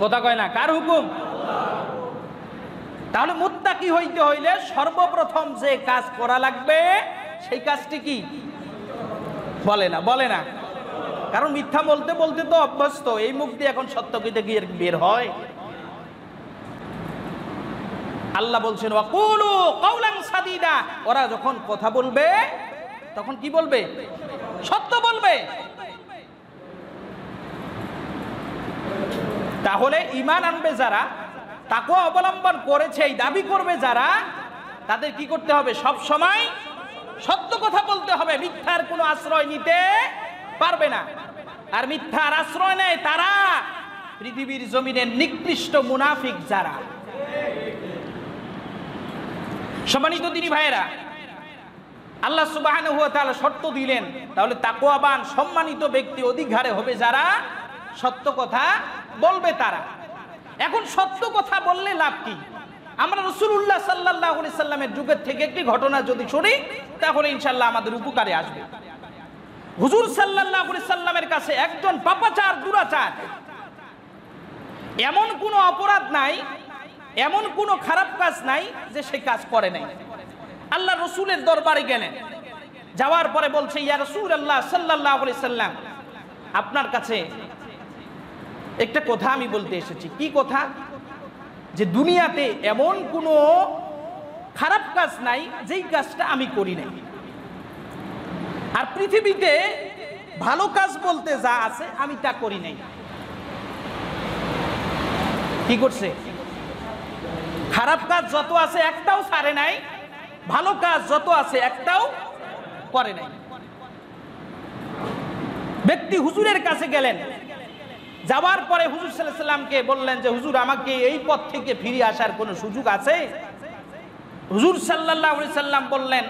কথা কয় না, কার হুকুম? তাহলে মুত্তাকি হইতে হইলে সর্বপ্রথম যে কাজ করা লাগবে সেই কাজটি কি? বলে না, কারণ মিথ্যা বলতে বলতে তো অভ্যস্ত, এই মুখ দিয়ে এখন সত্য কইতে গিয়ে বের হয়। আল্লাহ বলছেন ওয়াকুলু কাওলান সাদীদা, ওরা যখন কথা বলবে তখন কি বলবে? সত্য বলবে। তাহলে ঈমান আনবে যারা, তাকওয়া অবলম্বন করেছে এই দাবি করবে যারা, তাদের কি করতে হবে? সব সময় সত্য কথা বলতে হবে, মিথ্যার কোনো আশ্রয় নিতে পারবে না। আর মিথ্যার আশ্রয় নেয় তারা পৃথিবীর জমিনের নিকৃষ্ট মুনাফিক যারা। সম্মানিত দিনী ভাইয়েরা, আল্লাহ সুবহানাহু ওয়া তাআলা শর্ত দিলেন, তাহলে তাকওয়াবান সম্মানিত ব্যক্তি অধিকারে হবে যারা সত্য কথা বলবে তারা। এখন সত্য কথা বললে লাভ কি? আমরা রাসূলুল্লাহ সাল্লাল্লাহু আলাইহি সাল্লামের যুগের থেকে একটি ঘটনা যদি শুনি তাহলে ইনশাআল্লাহ আমাদের উপকারে আসবে। হুজুর সাল্লাল্লাহু আলাইহি সাল্লামের কাছে একজন পাপাচার, দুরাচার, এমন কোনো অপরাধ নাই, এমন কোনো খারাপ কাজ নাই যে সে কাজ করে নাই। আল্লাহ রসুলের দরবারে গেলেন, যাওয়ার পরে বলছে, ইয়া রাসূলুল্লাহ সাল্লাল্লাহু আলাইহি সাল্লাম, আপনার কাছে একটা কথা আমি বলতে এসেছি। কি কথা? যে দুনিয়াতে এমন কোনো খারাপ কাজ নাই যেই কাজটা আমি করি নাই, আর পৃথিবীতে ভালো কাজ বলতে যা আছে আমি তা করি নাই। কি করছে? খারাপ কাজ যত আছে একটাও ছাড়ে নাই, ভালো কাজ যত আছে একটাও করে নাই। ব্যক্তি হুজুরের কাছে গেলেন, যাওয়ার পরে হুজুর সাল্লাল্লাহু আলাইহি সাল্লামকে বললেন যে হুজুর, আমাকে এই পথ থেকে ফিরে আসার কোনো সুযোগ আছে? হুজুর সাল্লাল্লাহু আলাইহি সাল্লাম বললেন,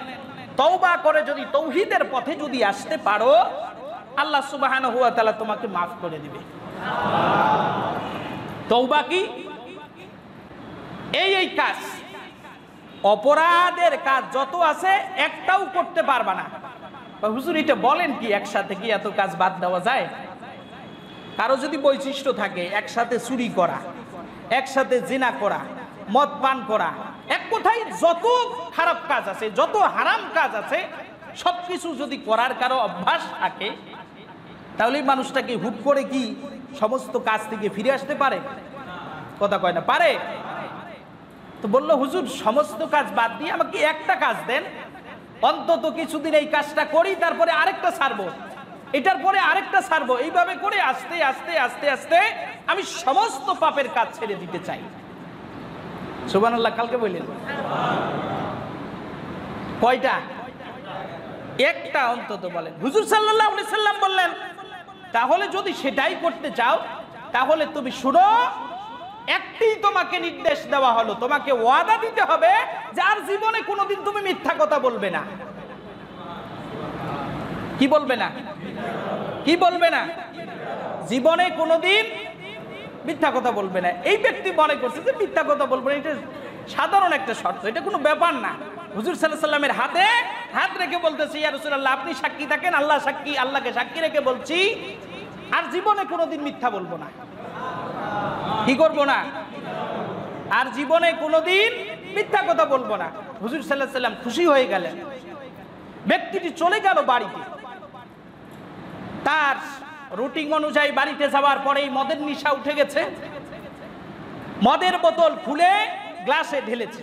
তওবা করে যদি তৌহিদের পথে যদি আসতে পারো আল্লাহ সুবহানাহু ওয়া তাআলা তোমাকে মাফ করে দিবে। তওবা কি? এই কাজ, অপরাধের কাজ যত আছে একটাও করতে পারবা না। হুজুর এটা বলেন কি, একসাথে কি এত কাজ বাদ দেওয়া যায়? কারো যদি বৈশিষ্ট্য থাকে একসাথে চুরি করা, একসাথে জিনা করা, মদ পান করা, এক কথায় যত খারাপ কাজ আছে, যত হারাম কাজ আছে, সবকিছু যদি করার কারো অভ্যাস থাকে, তাহলে মানুষটা কি হুট করে কি সমস্ত কাজ থেকে ফিরে আসতে পারে? কথা কয় না, পারে? তো বলল, হুজুর সমস্ত কাজ বাদ দিয়ে আমাকে একটা কাজ দেন, অন্তত কিছুদিন এই কাজটা করি, তারপরে আরেকটা ছাড়বো, এটার পরে আরেকটা ছাড়বো, এইভাবে করে আস্তে আস্তে আস্তে আস্তে আমি সমস্ত পাপের কাজ ছেড়ে দিতে চাই। সুবহানাল্লাহ কালকে বললেন কয়টা? একটা অন্তত বলেন। হুজুর সাল্লাল্লাহু আলাইহি সাল্লাম বললেন, তাহলে যদি সেটাই করতে চাও তাহলে তুমি শুনো, একটি তোমাকে নির্দেশ দেওয়া হলো, তোমাকে ওয়াদা দিতে হবে যে আর জীবনে কোনোদিন তুমি মিথ্যা কথা বলবে না। কি বলবে না? কি বলবে না? জীবনে কোনোদিন মিথ্যা কথা বলবে না। এই ব্যক্তি মনে করছে যে মিথ্যা কথা বলবে না, এটা সাধারণ একটা শর্ত, এটা কোনো ব্যাপার না। হুজুর সাল্লাল্লাহু আলাইহি সাল্লামের হাতে হাত রেখে বলতেছে, ইয়া রাসূলুল্লাহ আপনি সাক্ষী থাকেন, আল্লাহ সাক্ষী, আল্লাহকে সাক্ষী রেখে বলছি আর জীবনে কোনোদিন মিথ্যা বলবো না। কি করবো না? আর জীবনে কোনোদিন মিথ্যা কথা বলবো না। হুজুর সাল্লাল্লাহু আলাইহি সাল্লাম খুশি হয়ে গেলেন। ব্যক্তিটি চলে গেল বাড়িতে। তার রুটিন অনুযায়ী বাড়িতে যাওয়ার পরেই মদের নেশা উঠে গেছে। মদের বোতল খুলে গ্লাসে ঢেলেছে,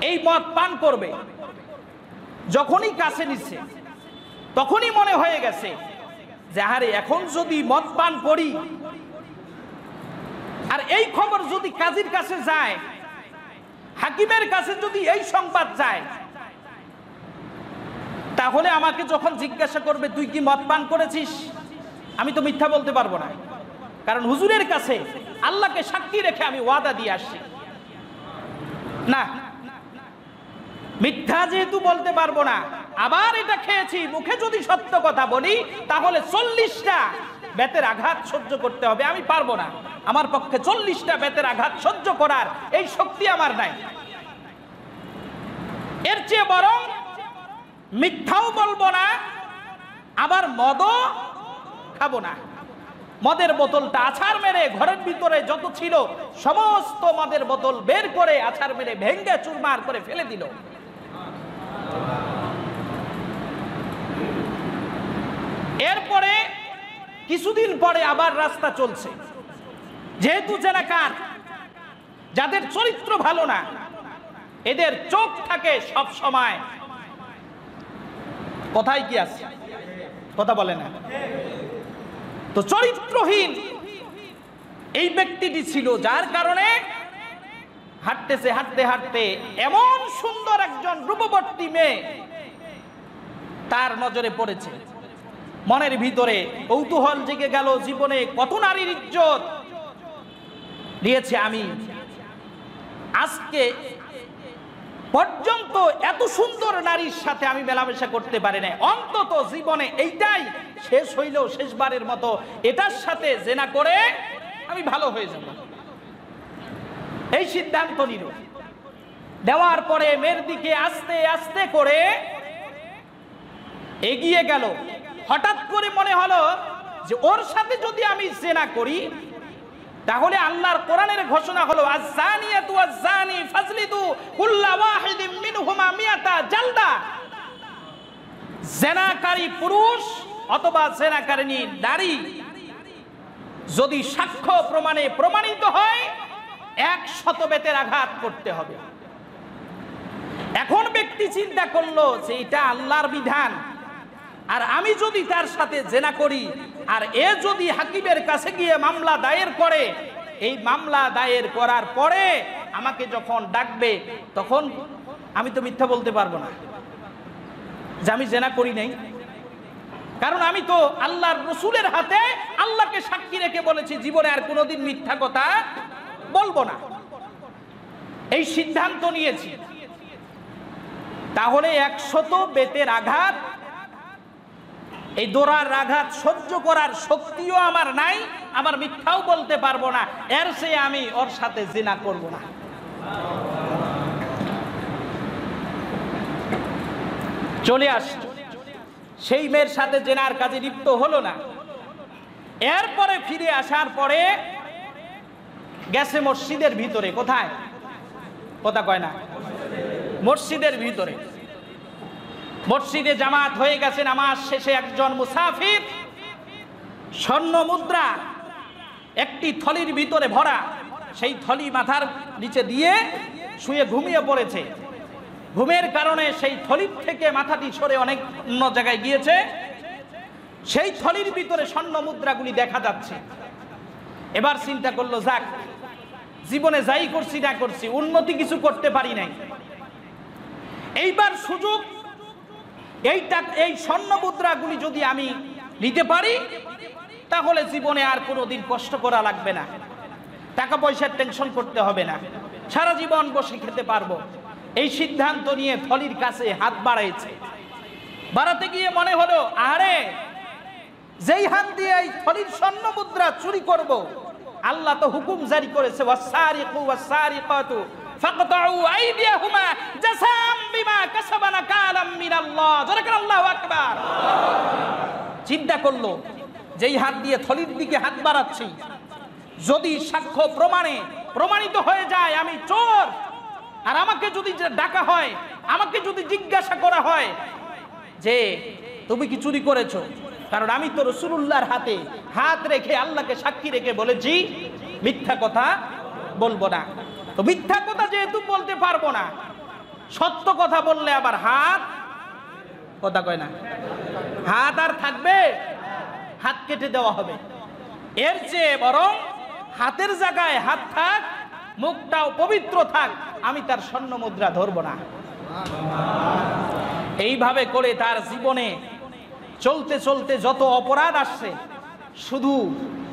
এই মদ পান করবে। যখনই কাছে নিচ্ছে তখনই মনে হয়ে গেছে যে আরে এখন যদি মদ পান করি আর এই খবর যদি কাজীর কাছে যায়, হাকিমের কাছে যদি এই সংবাদ যায়, তাহলে আমাকে যখন জিজ্ঞাসা করবে তুই কি মদ পান করেছিস, আমি তো মিথ্যা বলতে পারবো না, কারণ হুজুরের কাছে আল্লাহকে সাক্ষী রেখে আমি ওয়াদা দিয়ে আসছি। না, মিথ্যা যেহেতু বলতে পারবো না, আবার এটা খেয়েছি, মুখে যদি সত্য কথা বলি তাহলে 40টা বেতের আঘাত সহ্য করতে হবে, আমি পারবো না, আমার পক্ষে 40টা বেতের আঘাত সহ্য করার এই শক্তি আমার নাই। এর চেয়ে বরং মিথ্যাও বলবো না, আবার মদও খাবো না। মদের বোতলটা আছাড় মেরে ঘরের ভিতরে যত ছিল সমস্ত মদের বোতল বের করে আছাড় মেরে ভেঙ্গে চুরমার করে ফেলে দিল। এরপরে কিছুদিন পরে আবার রাস্তা চলছে, যেহেতু জেনাকার, যাদের চরিত্র ভালো না, এদের চোখ থাকে সব সময় কোথায় কি আছে, কথা বলে না, তো চরিত্রহীন এই ব্যক্তিটি ছিল, যার কারণে হাঁটতেছে, হাঁটতে হাঁটতে এমন সুন্দর একজন রূপবতী মেয়ে তার নজরে পড়েছে। মনের ভিতরে কৌতূহল জেগে গেল, জীবনে কত নারীর ইজ্জত দিয়েছে আমি, আজকে পর্যন্ত এত সুন্দর নারীর সাথে আমি মেলামেশা করতে পারি না, অন্তত জীবনে এইটাই শেষ হইলেও শেষবারের মতো এটার সাথে জেনা করে আমি ভালো হয়ে যাব। এই সিদ্ধান্ত নিল। দেওয়ার পরে মেয়ের দিকে আস্তে আস্তে করে এগিয়ে গেল। হঠাৎ করে মনে হলো যে ওর সাথে যদি আমি জেনা করি তাহলে আল্লাহর কোরআনের ঘোষণা হলো আয-যানিয়াতু ওয়াজ-যানি ফাজলিদু কুল্লা ওয়াহিদিম মিনহুমা মিয়াতা জালদা। জেনাকারী পুরুষ অথবা জেনাকারিনী নারী যদি সাক্ষ্য প্রমাণে প্রমাণিত হয় 100 বেতের আঘাত করতে হবে। এখন ব্যক্তি চিন্তা করলো যে এটা আল্লাহর বিধান, আর আমি যদি তার সাথে জেনা করি আর এ যদি হাকিমের কাছে গিয়ে মামলা দায়ের করে, এই মামলা দায়ের করার পরে আমাকে যখন ডাকবে তখন আমি তো মিথ্যা বলতে পারবো না যে আমি জেনা করি নাই, কারণ আমি তো আল্লাহর রাসূলের হাতে আল্লাহকে সাক্ষী রেখে বলেছি জীবনে আর কোনোদিন মিথ্যা কথা বলবো না। এই সিদ্ধান্ত নিয়েছি। তাহলে 100 বেতের আঘাত, এই দোরার আঘাত সহ্য করার শক্তিও আমার নাই, আবার মিথ্যাও বলতে পারবো না, এর চেয়ে আমি ওর সাথে জিনা করব না। চলে আস, সেই মেয়ের সাথে জেনার কাজে লিপ্ত হলো না। এরপরে ফিরে আসার পরে গেছে মসজিদের ভিতরে। কোথায়? কথা কয় না, মসজিদের ভিতরে। মসজিদে জামাত হয়ে গেছে, নামাজ শেষে একজন মুসাফির স্বর্ণ মুদ্রা একটি থলির ভিতরে ভরা, সেই থলি মাথার নিচে দিয়ে শুয়ে ঘুমিয়ে পড়েছে। ঘুমের কারণে সেই থলির থেকে মাথাটি সরে অনেক অন্য জায়গায় গিয়েছে। সেই থলির ভিতরে স্বর্ণ মুদ্রাগুলি দেখা যাচ্ছে। এবার চিন্তা করলো, যাক, জীবনে যাই করছি না করছি, উন্নতি কিছু করতে পারি নাই, এইবার সুযোগ, এই স্বর্ণ মুদ্রাগুলি যদি আমি নিতে পারি তাহলে জীবনে আর কোনোদিন কষ্ট করা লাগবে না, টাকা পয়সার টেনশন করতে হবে না, সারা জীবন বসে খেতে পারবো। এই সিদ্ধান্ত নিয়ে থলির কাছে হাত বাড়াইছে। বাড়াতে গিয়ে মনে হলো, আরে যেই হাত দিয়ে এই থলির স্বর্ণ মুদ্রা চুরি করব, আল্লাহ তো হুকুম জারি করেছে, ওয়াস-সারিকু ওয়াস-সারিকাতু ফাকতাউ আইদিয়াহুমা জাযাম বিমা কাসাবা নাকালাম মিনাল্লাহ। আল্লাহু আকবার। চিন্তা করলো, যেই হাত দিয়ে থলির দিকে হাত বাড়াচ্ছি, যদি সাক্ষ্য প্রমাণে প্রমাণিত হয়ে যায় আমি চোর, আর আমাকে যদি ডাকা হয়, আমাকে যদি জিজ্ঞাসা করা হয় যে তুমি কি চুরি করেছো, কারণ আমি তো রাসূলুল্লাহর হাতে হাত রেখে আল্লাহকে সাক্ষী রেখে বলেছি মিথ্যা কথা বলবো না। তো মিথ্যা কথা যেহেতু বলতে পারবো না, সত্য কথা বললে আবার হাত, কথা কয় না, হাত আর থাকবে, হাত কেটে দেওয়া হবে। এর চেয়ে বরং হাতের জায়গায় হাত থাক, মুখটাও পবিত্র থাক, আমি তার স্বর্ণ মুদ্রা ধরব না। এইভাবে করে তার জীবনে চলতে চলতে যত অপরাধ আসছে, শুধু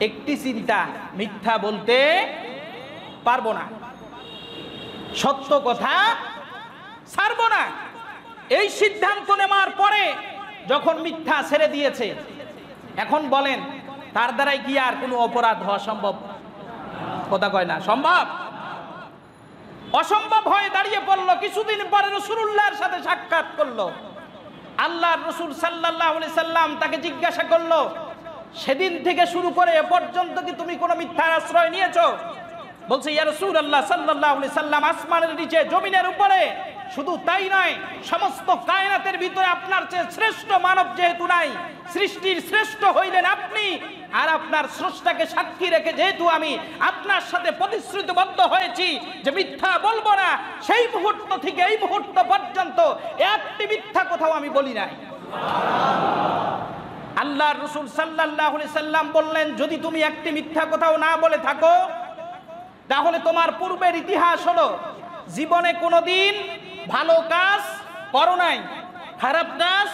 একটি চিন্তা, মিথ্যা বলতে পারবো না, সত্য কথা ছাড়বো না। এই সিদ্ধান্ত নেওয়ার পরে যখন মিথ্যা ছেড়ে দিয়েছে, এখন বলেন তার দ্বারাই কি আর কোনো অপরাধ হওয়া সম্ভব? কথা কয় না, সম্ভব? অসম্ভব হয়ে দাঁড়িয়ে পড়লো। কিছুদিন পরে রাসূলুল্লাহর সাথে সাক্ষাৎ করলো। আল্লাহর রাসূল সাল্লাল্লাহু আলাইহি সাল্লাম তাকে জিজ্ঞাসা করলো, সেদিন থেকে শুরু করে এ পর্যন্ত কি তুমি কোনো মিথ্যার আশ্রয় নিয়েছো? বলছে, ইয়া রাসূলুল্লাহ সাল্লাল্লাহু আলাইহি সাল্লাম, আসমানের নিচে জমিনের উপরে, শুধু তাই নয়, সমস্ত কায়নাতের ভিতরে আপনার চেয়ে শ্রেষ্ঠ মানব যেহেতু নাই, সৃষ্টির শ্রেষ্ঠ হইলেন আপনি, আর আপনার স্রষ্টাকে সাক্ষী রেখে যেহেতু আমি আপনার সাথে প্রতিশ্রুতিবদ্ধ হয়েছি যে মিথ্যা বলবো না, সেই মুহূর্ত থেকে এই মুহূর্ত পর্যন্ত একটি মিথ্যা কোথাও আমি বলি নাই। আল্লাহর রাসূল সাল্লাল্লাহু আলাইহি সাল্লাম বললেন, যদি তুমি একটি মিথ্যা কোথাও না বলে থাকো, তাহলে তোমার পূর্বের ইতিহাস হলো জীবনে কোনোদিন ভালো কাজ করো নাই, খারাপ কাজ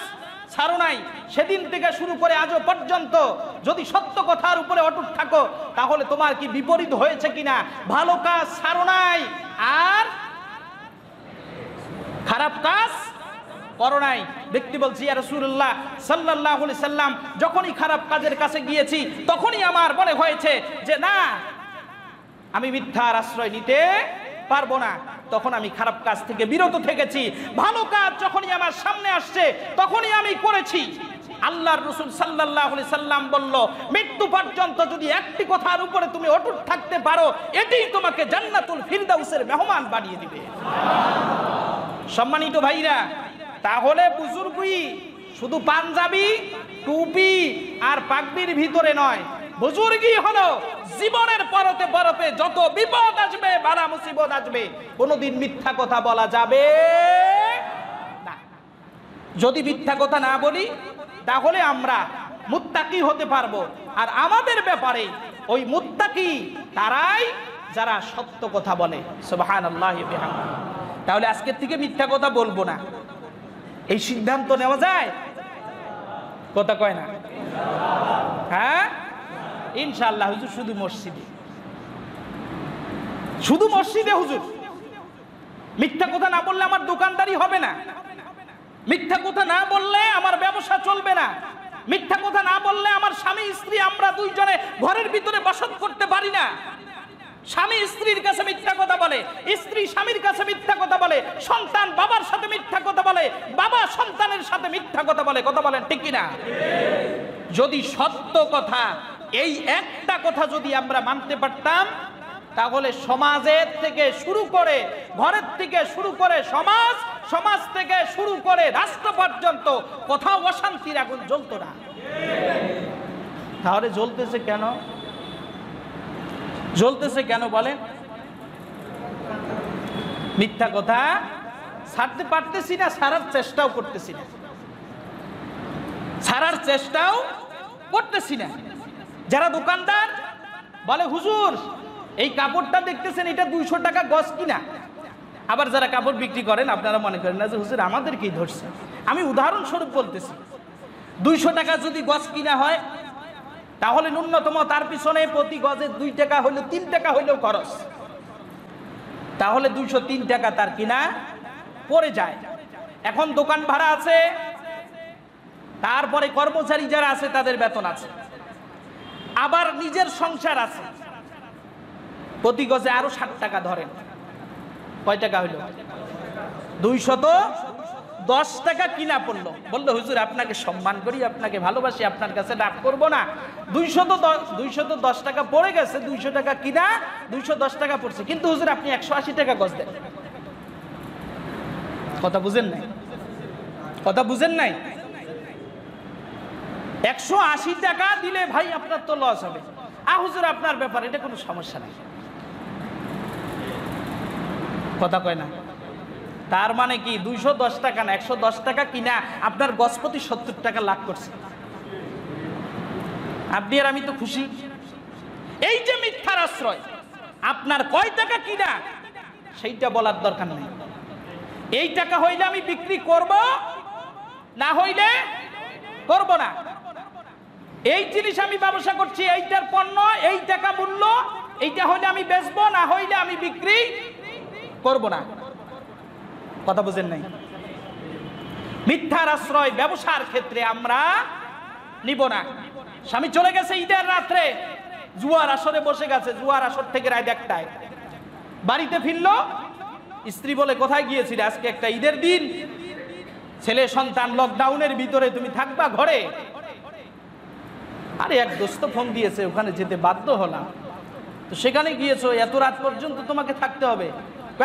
ছাড়ো নাই। সেদিন থেকে শুরু করে আজও পর্যন্ত যদি সত্য কথার উপরে অটুট থাকো, তাহলে তোমার কি বিপরীত হয়েছে কিনা? ভালো কাজ ছাড়ো নাই আর খারাপ কাজ করো নাই। ব্যক্তি বলছি, ইয়া রাসূলুল্লাহ সাল্লাল্লাহু আলাইহি সাল্লাম, যখনই খারাপ কাজের কাছে গিয়েছি তখনই আমার মনে হয়েছে যে না, আমি মিথ্যার আশ্রয় নিতে পারবো না, তখন আমি খারাপ কাজ থেকে বিরত থেকেছি। ভালো কাজ যখনই আমার সামনে আসছে তখনই আমি করেছি। আল্লাহর রাসূল সাল্লাল্লাহু আলাইহি সাল্লাম বলল, মৃত্যু পর্যন্ত যদি একটি কথার উপরে তুমি অটুট থাকতে পারো, এটাই তোমাকে জান্নাতুল ফিরদাউসের মেহমান বানিয়ে দিবে। সম্মানিত ভাইরা, তাহলে বুজুর্গি শুধু পাঞ্জাবি, টুপি আর পাগড়ির ভিতরে নয়, বুজুর্গি হলো জীবনের পরতে পরতে যত বিপদ আসবে, বালা মুসিবত আসবে, কোনোদিন মিথ্যা কথা বলা যাবে না। যদি মিথ্যা কথা না বলি, তাহলে আমরা মুত্তাকি হতে পারবো। আর আমাদের ব্যাপারে ওই মুত্তাকি তারাই যারা সত্য কথা বলে। সুবহানাল্লাহি ওয়া বিহামদিহি। তাহলে আজকের থেকে মিথ্যা কথা বলবো না, এই সিদ্ধান্ত নেওয়া যায়? কথা কয় না? হ্যাঁ, ইনশাআল্লাহ। হুজুর শুধু মসজিদে, শুধু মসজিদে হুজুর। মিথ্যা কথা না বললে আমার দোকানদারি হবে না, মিথ্যা কথা না বললে আমার ব্যবসা চলবে না, মিথ্যা কথা না বললে আমার স্বামী স্ত্রী আমরা দুইজনে ঘরের ভিতরে বসত করতে পারি না। স্বামী স্ত্রীর কাছে মিথ্যা কথা বলে, স্ত্রী স্বামীর কাছে মিথ্যা কথা বলে, সন্তান বাবার সাথে মিথ্যা কথা বলে, বাবা সন্তানের সাথে মিথ্যা কথা বলে। কথা বলেন ঠিক কিনা? যদি সত্য কথা, এই একটা কথা যদি আমরা মানতে পারতাম, তাহলে সমাজের থেকে শুরু করে, ঘরের থেকে শুরু করে সমাজ, সমাজ থেকে শুরু করে রাষ্ট্র পর্যন্ত কোথাও অশান্তির আগুন জ্বলতো না। তাহলে জ্বলতেছে কেন? জ্বলতেছে কেন বলেন? মিথ্যা কথা ছাড়তে পারতেছি না, ছাড়ার চেষ্টাও করতেছি না, ছাড়ার চেষ্টাও করতেছি না। যারা দোকানদার বলে, হুজুর এই কাপড়টা দেখতেছেন, এটা 200 টাকা গজ কিনা। আবার যারা কাপড় বিক্রি করেন, আপনারা মনে করেন না যে হুজুর আমাদেরকেই ধরছে। আমি উদাহরণস্বরূপ বলতেছি, 200 টাকা যদি গজ কিনা হয়, তাহলে ন্যূনতম তার পিছনে প্রতি গজে 2 টাকা হইলেও 3 টাকা হইলেও খরচ, তাহলে 203 টাকা তার কিনা পড়ে যায়। এখন দোকান ভাড়া আছে, তারপরে কর্মচারী যারা আছে তাদের বেতন আছে, আবার নিজের সংসার আছে, প্রতি গজে আরো 60 টাকা ধরেন, কয় টাকা হইল? 210 টাকা কিনা পড়লো। বললো, হুজুর আপনাকে সম্মান করি, আপনাকে ভালোবাসি, আপনার কাছে ডাক করবো না, 210 টাকা পড়ে গেছে, 200 টাকা কিনা, 210 টাকা পড়ছে, কিন্তু হুজুর আপনি 180 টাকা গজ দেন। কথা বুঝেন নাই? কথা বুঝেন নাই? 180 টাকা দিলে ভাই আপনার তো লস হবে। হুজুর আপনার ব্যাপার, এটা কোনো সমস্যা নাই। কথা কয় না? তার মানে কি 210 টাকা না, 110 টাকা কিনা আপনার গজপতি 70 টাকা লাভ করছে। আপনি আর আমি তো খুশি। এই যে মিথ্যার আশ্রয়, আপনার কয় টাকা কিনা সেইটা বলার দরকার নেই। এই টাকা হইলে আমি বিক্রি করব, না হইলে করব না। এই জিনিস আমি ব্যবসা করছি, এইটার পণ্য এই টাকা মূল্য, এইটা হইলে আমি বেচবো, না হইলে আমি বিক্রি করব না। কথা বুঝেন নাই? মিথ্যার আশ্রয় ব্যবসার ক্ষেত্রে আমরা নিব না। স্বামী চলে গেছে ঈদের রাত্রে, জুয়ার আসরে বসে গেছে, জুয়ার আসর থেকে রাত 1টায় বাড়িতে ফিরলো। স্ত্রী বলে কোথায় গিয়েছিলে, আজকে একটা ঈদের দিন, ছেলে সন্তান লকডাউনের ভিতরে তুমি থাকবা ঘরে। আরে এক দোস্ত ফোন দিয়েছে, ওখানে যেতে বাধ্য হলাম। তো সেখানে গিয়েছো, এত রাত পর্যন্ত তোমাকে থাকতে হবে।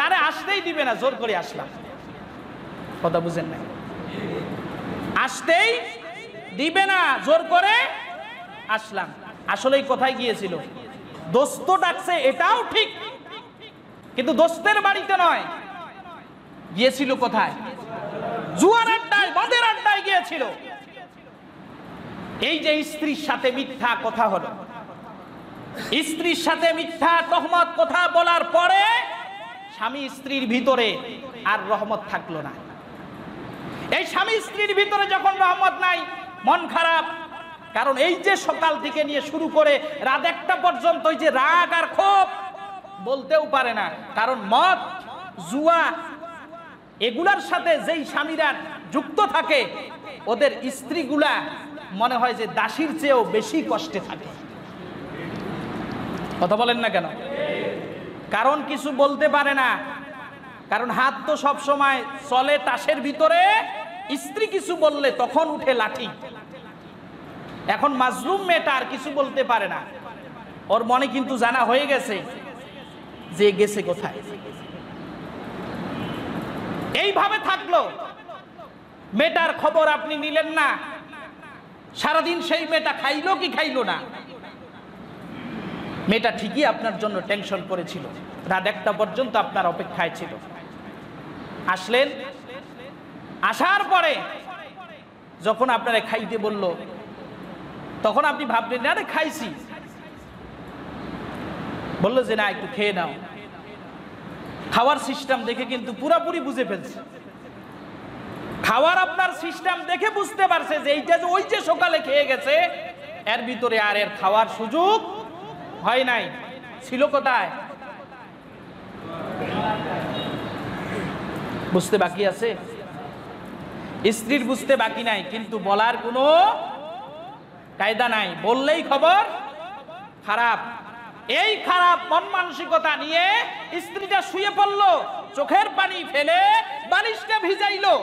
আরে আসতেই দিবে না, জোর করে আসলাম। কথা বুঝেন না? আসতেই দিবে না, জোর করে আসলাম। আসলেই কোথায় গিয়েছিল? দোস্ত ডাকছে, এটাও ঠিক, কিন্তু দোস্তের বাড়িতে নয়। গিয়েছিল কোথায়? জুয়ার আড্ডায়, মদের আড্ডায় গিয়েছিল। এই যে স্ত্রীর সাথে মিথ্যা কথা হলো, স্ত্রীর সাথে মিথ্যা তহমত কথা বলার পরে স্বামী স্ত্রীর ভিতরে আর রহমত থাকলো না। এই স্বামী স্ত্রীর ভিতরে যখন রহমত নাই, মন খারাপ। কারণ এই যে সকাল থেকে নিয়ে শুরু করে রাত 1টা পর্যন্ত এই যে রাগ আর ক্ষোভ বলতেও পারে না। কারণ মদ, জুয়া এগুলার সাথে যেই স্বামীরা যুক্ত থাকে, ওদের স্ত্রীগুলা মনে হয় যে দাসীর চেয়েও বেশি কষ্টে থাকে। কথা বলেন না কেন? কারণ কিছু বলতে পারে না, কারণ হাত তো সব সময় চলে তাসের ভিতরে। স্ত্রী কিছু বললে তখন উঠে লাঠি। এখন মাজলুম মেয়েটা আর কিছু বলতে পারে না, ওর মনে কিন্তু জানা হয়ে গেছে যে গেছে কোথায়। এইভাবে থাকলো, মেয়েটার খবর আপনি নিলেন না। সারাদিন সেই মেয়েটা খাইলো কি খাইলো না, মেয়েটা ঠিকই আপনার জন্য টেনশন করেছিল, রাত 1টা পর্যন্ত আপনার অপেক্ষায় ছিল। আসলেন, আসার পরে যখন আপনারা খাইতে বলল, তখন আপনি ভাবলেন আরে খাইছি, বললো যে না একটু খেয়ে নাও। খাওয়ার সিস্টেম দেখে কিন্তু পুরাপুরি বুঝে ফেলছে। খাওয়ার আপনার সিস্টেম দেখে বুঝতে পারছে যে এইটা যে ওই যে সকালে খেয়ে গেছে, এর ভিতরে আর এর খাওয়ার সুযোগ হয় নাই। ছিল কোথায়? বুঝতে বাকি আছে? স্ত্রীর বুঝতে বাকি নাই, কিন্তু বলার কোনো কায়দা নাই। বললেই খবর খারাপ। এই খারাপ মন মানসিকতা নিয়ে স্ত্রীটা শুয়ে পড়লো, চোখের পানি ফেলে বালিশটা ভিজাইলো।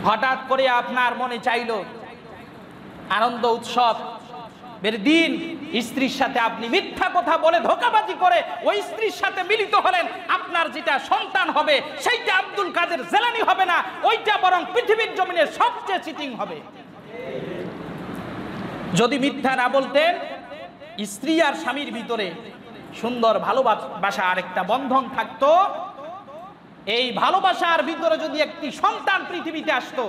হঠাৎ করে আপনার মনে চাইলো আনন্দ উৎসব বের দিন, স্ত্রীর সাথে আপনি মিথ্যা কথা বলে ধোঁকাবাজি করে ওই স্ত্রীর সাথে মিলিত হলেন। আপনার যেটা সন্তান হবে সেইটা আব্দুল কাদের জেলানি হবে না, ওইটা বরং পৃথিবীর জমিনে সবচেয়ে চিটিং হবে। যদি মিথ্যা না বলতেন, স্ত্রী আর স্বামীর ভিতরে সুন্দর ভালোবাসা আরেকটা বন্ধন থাকতো। এই ভালোবাসার ভিতরে যদি একটি সন্তান পৃথিবীতে আসতো,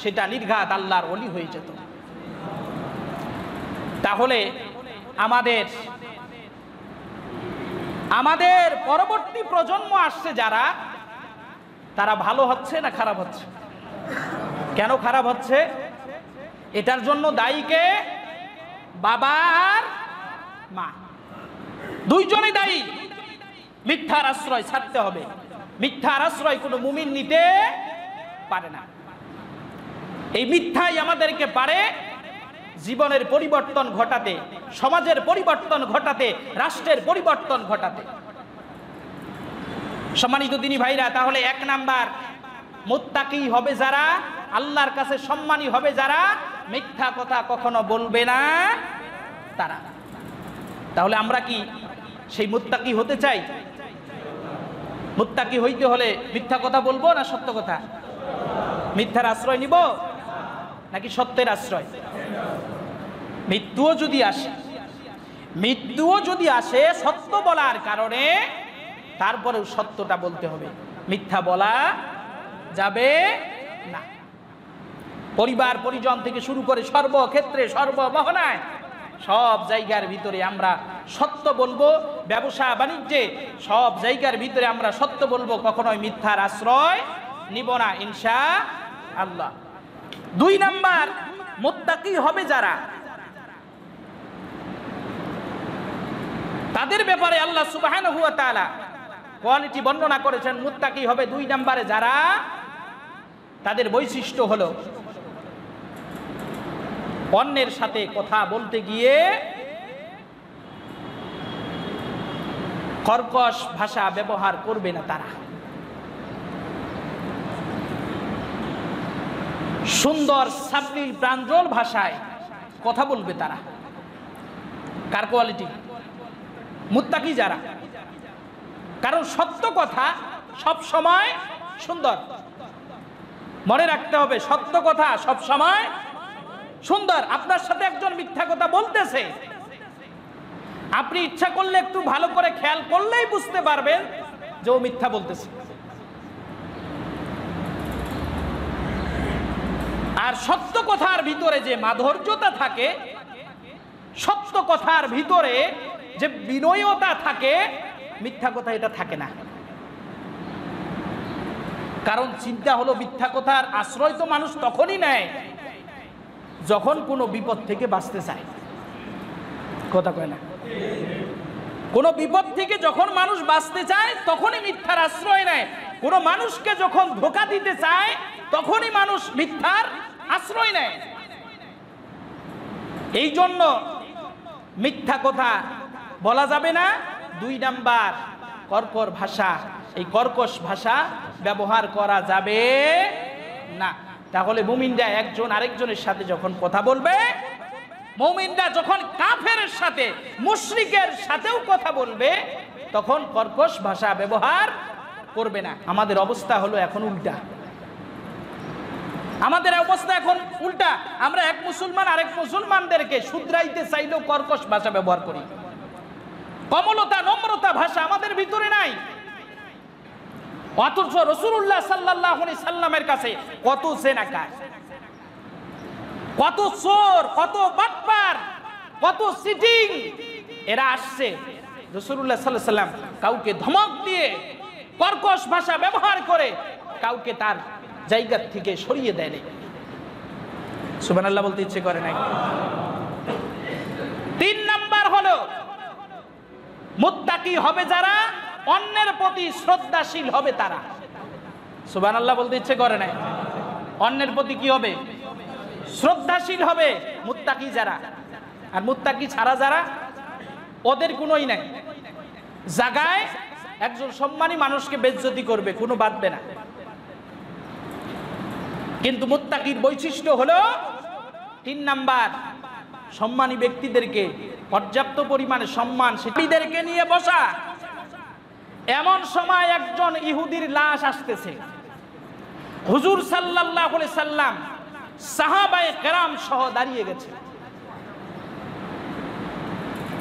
সেটা নির্ঘাত আল্লাহর ওলি হয়ে যেত। তাহলে আমাদের পরবর্তী প্রজন্ম আসছে যারা, তারা ভালো হচ্ছে না খারাপ হচ্ছে? কেন খারাপ হচ্ছে? এটার জন্য দায়ী কে? বাবা আর মা, দুইজনই দায়ী। মিথ্যার আশ্রয় ছাড়তে হবে। মিথ্যার আশ্রয় কোনো মুমিন নিতে পারে না। এই মিথ্যাই আমাদেরকে পারে জীবনের পরিবর্তন ঘটাতে, সমাজের পরিবর্তন ঘটাতে, রাষ্ট্রের পরিবর্তন ঘটাতে। সম্মানিত দিনী ভাইরা, তাহলে 1 নাম্বার, মুত্তাকি হবে যারা, আল্লাহর কাছে সম্মানী হবে যারা, মিথ্যা কথা কখনো বলবে না তারা। তাহলে আমরা কি সেই মুত্তাকি হতে চাই? মুত্তাকি হইতে হলে মিথ্যা কথা বলবো না সত্য কথা? মিথ্যার আশ্রয় নিব নাকি সত্যের আশ্রয়? মৃত্যুও যদি আসে সত্য বলার কারণে, তারপরেও সত্যটা বলতে হবে, মিথ্যা বলা যাবে না। পরিবার পরিজন থেকে শুরু করে সর্বক্ষেত্রে, সর্বমহনায় সব জায়গার ভিতরে আমরা সত্য বলবো, ব্যবসা বাণিজ্যে সব জায়গার ভিতরে আমরা সত্য বলবো, কখনোই মিথ্যার আশ্রয় নিব না ইনশাআল্লাহ। 2 নাম্বার, মুত্তাকি হবে যারা, তাদের ব্যাপারে আল্লাহ সুবহানাহু ওয়া তাআলা কোয়ালিটি বর্ণনা করেছেন। মুত্তাকি হবে 2 নম্বরে যারা, তাদের বৈশিষ্ট্য হলো অন্যের সাথে কথা বলতে গিয়ে কর্কশ ভাষা ব্যবহার করবে না, তারা সুন্দর সাবলীল প্রাঞ্জল ভাষায় কথা বলবে। তারা কার কোয়ালিটি? মুত্তাকি যারা। কারণ সত্য কথা সব সময় সুন্দর, মনে রাখতে হবে, সত্য কথা সব সময় সুন্দর। আপনার সাথে একজন মিথ্যা কথা বলতেছে, আপনি ইচ্ছা করলে একটু ভালো করে খেয়াল করলেই বুঝতে পারবেন যে ও মিথ্যা বলতেছে। আর সত্য কথার ভিতরে যে মাধুর্যতা থাকে, সত্য কথার ভিতরে যে বিনয়তা থাকে, মিথ্যা কথা এটা থাকে না। কারণ চিন্তা হলো, মিথ্যা কথার আশ্রয় তো মানুষ তখনই নেয় যখন কোনো বিপদ থেকে বাঁচতে চায়। কথা কয় না? কোনো বিপদ থেকে যখন মানুষ বাঁচতে চায় তখনই মিথ্যার আশ্রয় নেয়। কোনো মানুষকে যখন ধোঁকা দিতে চায় তখনই মানুষ মিথ্যার আশ্রয় নেয়। এই জন্য মিথ্যা কথা বলা যাবে না। 2 নাম্বার, কর্কশ ভাষা, এই কর্কশ ভাষা ব্যবহার করা যাবে না। তাহলে মুমিনরা একজন আরেকজনের সাথে যখন কথা বলবে, মুমিনরা যখন কাফেরের সাথে, মুশরিকের সাথেও কথা বলবে, তখন কর্কশ ভাষা ব্যবহার করবে না। আমাদের অবস্থা হলো এখন উল্টা। আমাদের অবস্থা এখন উল্টা। আমরা এক মুসলমান আরেক মুসলমানদেরকে শুধরাইতে চাইলেও কর্কশ ভাষা ব্যবহার করি। কমলতা, নম্রতা ভাষা আমাদের ভিতরে নাই। অথচ রাসূলুল্লাহ সাল্লাল্লাহু আলাইহি সাল্লামের কাছে কত জেনাকার, কত চোর, কত বাটপার, কত চিটিং এরা আসছে। রাসূলুল্লাহ সাল্লাল্লাহু আলাইহি সাল্লাম কাউকে ধমক দিয়ে, কর্কশ ভাষা ব্যবহার করে কাউকে তার জায়গা থেকে সরিয়ে দেয়নি। সুবহানাল্লাহ বলতে ইচ্ছে করে নাই? 3 নাম্বার হলো, মুত্তাকি হবে যারা, অন্যের প্রতি শ্রদ্ধাশীল হবে তারা। সুবহানাল্লাহ বলতে ইচ্ছে করে নাই? অন্যের প্রতি কি হবে? শ্রদ্ধাশীল হবে মুত্তাকি যারা। আর মুত্তাকি ছাড়া যারা, ওদের কোনোই নাই। জায়গায় একজন সম্মানী মানুষকে বেইজ্জতি করবে, কোনো বাদবে না। কিন্তু মুত্তাকির বৈশিষ্ট্য হলো 3 নাম্বার, সম্মানী ব্যক্তিদেরকে পর্যাপ্ত পরিমাণে সম্মান, সেটাদেরকে নিয়ে বসা। এমন সময় একজন ইহুদির লাশ আসতেছে, হুজুর সাল্লাল্লাহু আলাইহি সাল্লাম সাহাবায়ে কেরাম সহ দাঁড়িয়ে গেছে।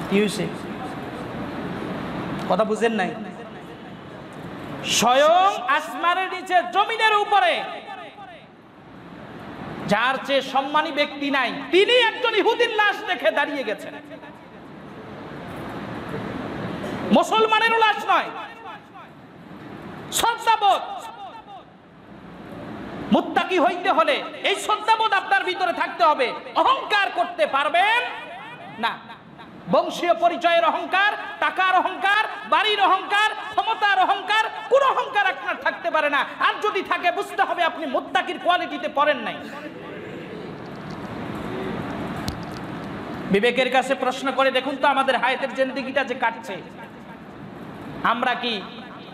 কি হইছে? কথা বুঝেন নাই? স্বয়ং আসমানের নিচে জমিনের উপরে যার চেয়ে সম্মানী ব্যক্তি নাই, তিনি একজন ইহুদির লাশ দেখে দাঁড়িয়ে গেছেন। মুসলমানের লাশ নয়, শ্রদ্ধাবোধ। মুত্তাকি হইতে হলে এই শ্রদ্ধাবোধ আপনার ভিতরে থাকতে হবে। অহংকার করতে পারবেন না। বংশীয় পরিচয়ের অহংকার, টাকার অহংকার, বাড়ির অহংকার, ক্ষমতার অহংকার, কোন অহংকার আপনার থাকতে পারে না। আর যদি থাকে বুঝতে হবে আপনি মুত্তাকির কোয়ালিটিতে পড়েন নাই। বিবেকের কাছে প্রশ্ন করে দেখুন তো, আমাদের হায়াতের জিন্দেগিটা যে কাটছে, আমরা কি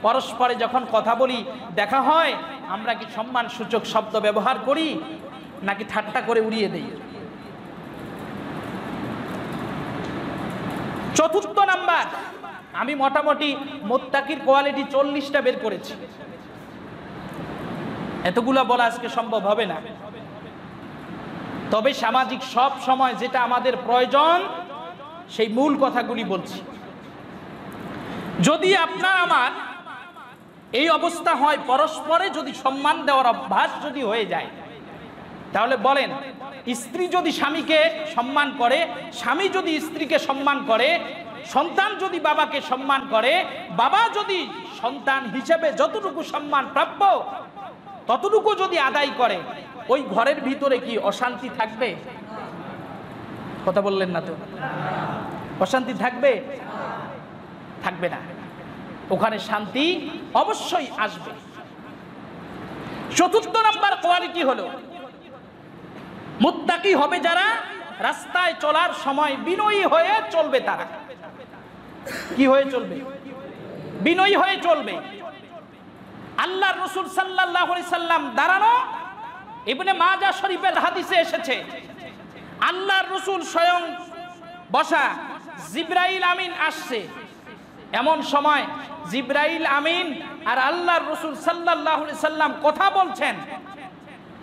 পরস্পরে যখন কথা বলি, দেখা হয়, আমরা কি সম্মান সূচক শব্দ ব্যবহার করি নাকি ঠাট্টা করে উড়িয়ে দেই? 4 নাম্বার, আমি মোটামুটি মুত্তাকির কোয়ালিটি 40টা বের করেছি। এতগুলো বলা আজকে সম্ভব হবে না। তবে সামাজিক সব সময় যেটা আমাদের প্রয়োজন, সেই মূল কথাগুলি বলছি। যদি আপনার আমার এই অবস্থা হয়, পরস্পরে যদি সম্মান দেওয়ার অভ্যাস যদি হয়ে যায়, তাহলে বলেন স্ত্রী যদি স্বামীকে সম্মান করে, স্বামী যদি স্ত্রীকে সম্মান করে, সন্তান যদি বাবাকে সম্মান করে, বাবা যদি সন্তান হিসেবে যতটুকু সম্মান প্রাপ্য ততটুকু যদি আদায় করে, ওই ঘরের ভিতরে কি অশান্তি থাকবে? কথা বললেন না তো? অশান্তি থাকবে? থাকবে না। ওখানে শান্তি অবশ্যই আসবে। চতুর্থ নাম্বার কোয়ালিটি হলো মুত্তাকি হবে যারা, রাস্তায় চলার সময় বিনয়ী হয়ে চলবে। তারা কি হয়ে চলবে? বিনয়ী হয়ে চলবে। আল্লাহর রাসূল সাল্লাল্লাহু আলাইহি সাল্লাম দাঁড়ানো, ইবনে মাজাহ শরীফের হাদিসে এসেছে আল্লাহর রাসূল স্বয়ং বসা, জিবরাইল আমিন আসছে। এমন সময় জিবরাইল আমিন আর আল্লাহর রাসূল সাল্লাল্লাহু আলাইহি সাল্লাম কথা বলছেন।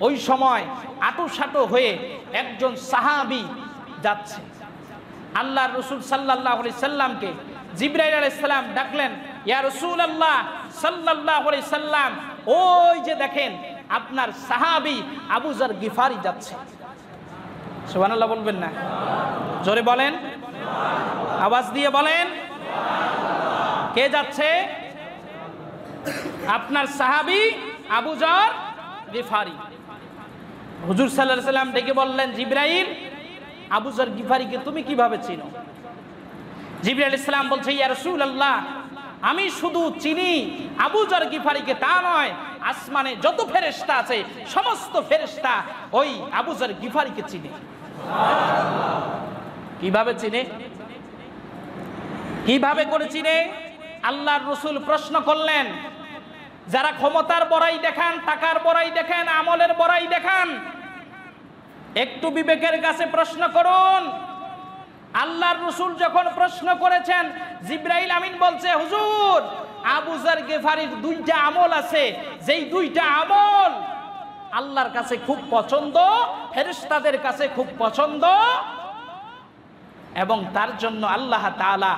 ওই সময় আঁটুসাঁটো হয়ে একজন সাহাবী যাচ্ছে। আল্লাহর রাসূল সাল্লাল্লাহু আলাইহি সাল্লামকে জিবরাইল আলাইহিস সালাম ডাকলেন, ইয়া রাসূলুল্লাহ সাল্লাল্লাহু আলাইহি সাল্লাম, ওই যে দেখেন আপনার সাহাবী আবু যর গিফারি যাচ্ছে। সুবহানাল্লাহ বলবেন না? জোরে বলেন, আওয়াজ দিয়ে বলেন। কে যাচ্ছে? আপনার সাহাবী আবু যর গিফারি। হুজুর সাল্লাল্লাহু আলাইহি সাল্লাম ডেকে বললেন, জিবরাইল, আবু যর গিফারিকে তুমি কিভাবে চিনো? জিবরাইল আলাইহিস সালাম বলছে, ইয়া রাসূলুল্লাহ, আমি শুধু চিনি আবু যর গিফারিকে তা নয়, আসমানে যত ফেরেশতা আছে সমস্ত ফেরেশতা ওই আবু যর গিফারিকে চিনে। কিভাবে চিনে? কিভাবে করে চিনে? আল্লাহর রাসূল প্রশ্ন করলেন, যারা ক্ষমতার বড়াই দেখান, টাকার বড়াই দেখান, আমলের বড়াই দেখান, একটু বিবেকের কাছে প্রশ্ন করুন। আল্লাহর রাসূল যখন প্রশ্ন করেছেন, জিবরাইল আমিন বলছে, হুজুর, আবু যর গিফারির দুইটা আমল আছে, যেই দুইটা আমল আল্লাহর কাছে খুব পছন্দ, ফেরেশতাদের কাছে খুব পছন্দ, এবং তার জন্য আল্লাহ তাআলা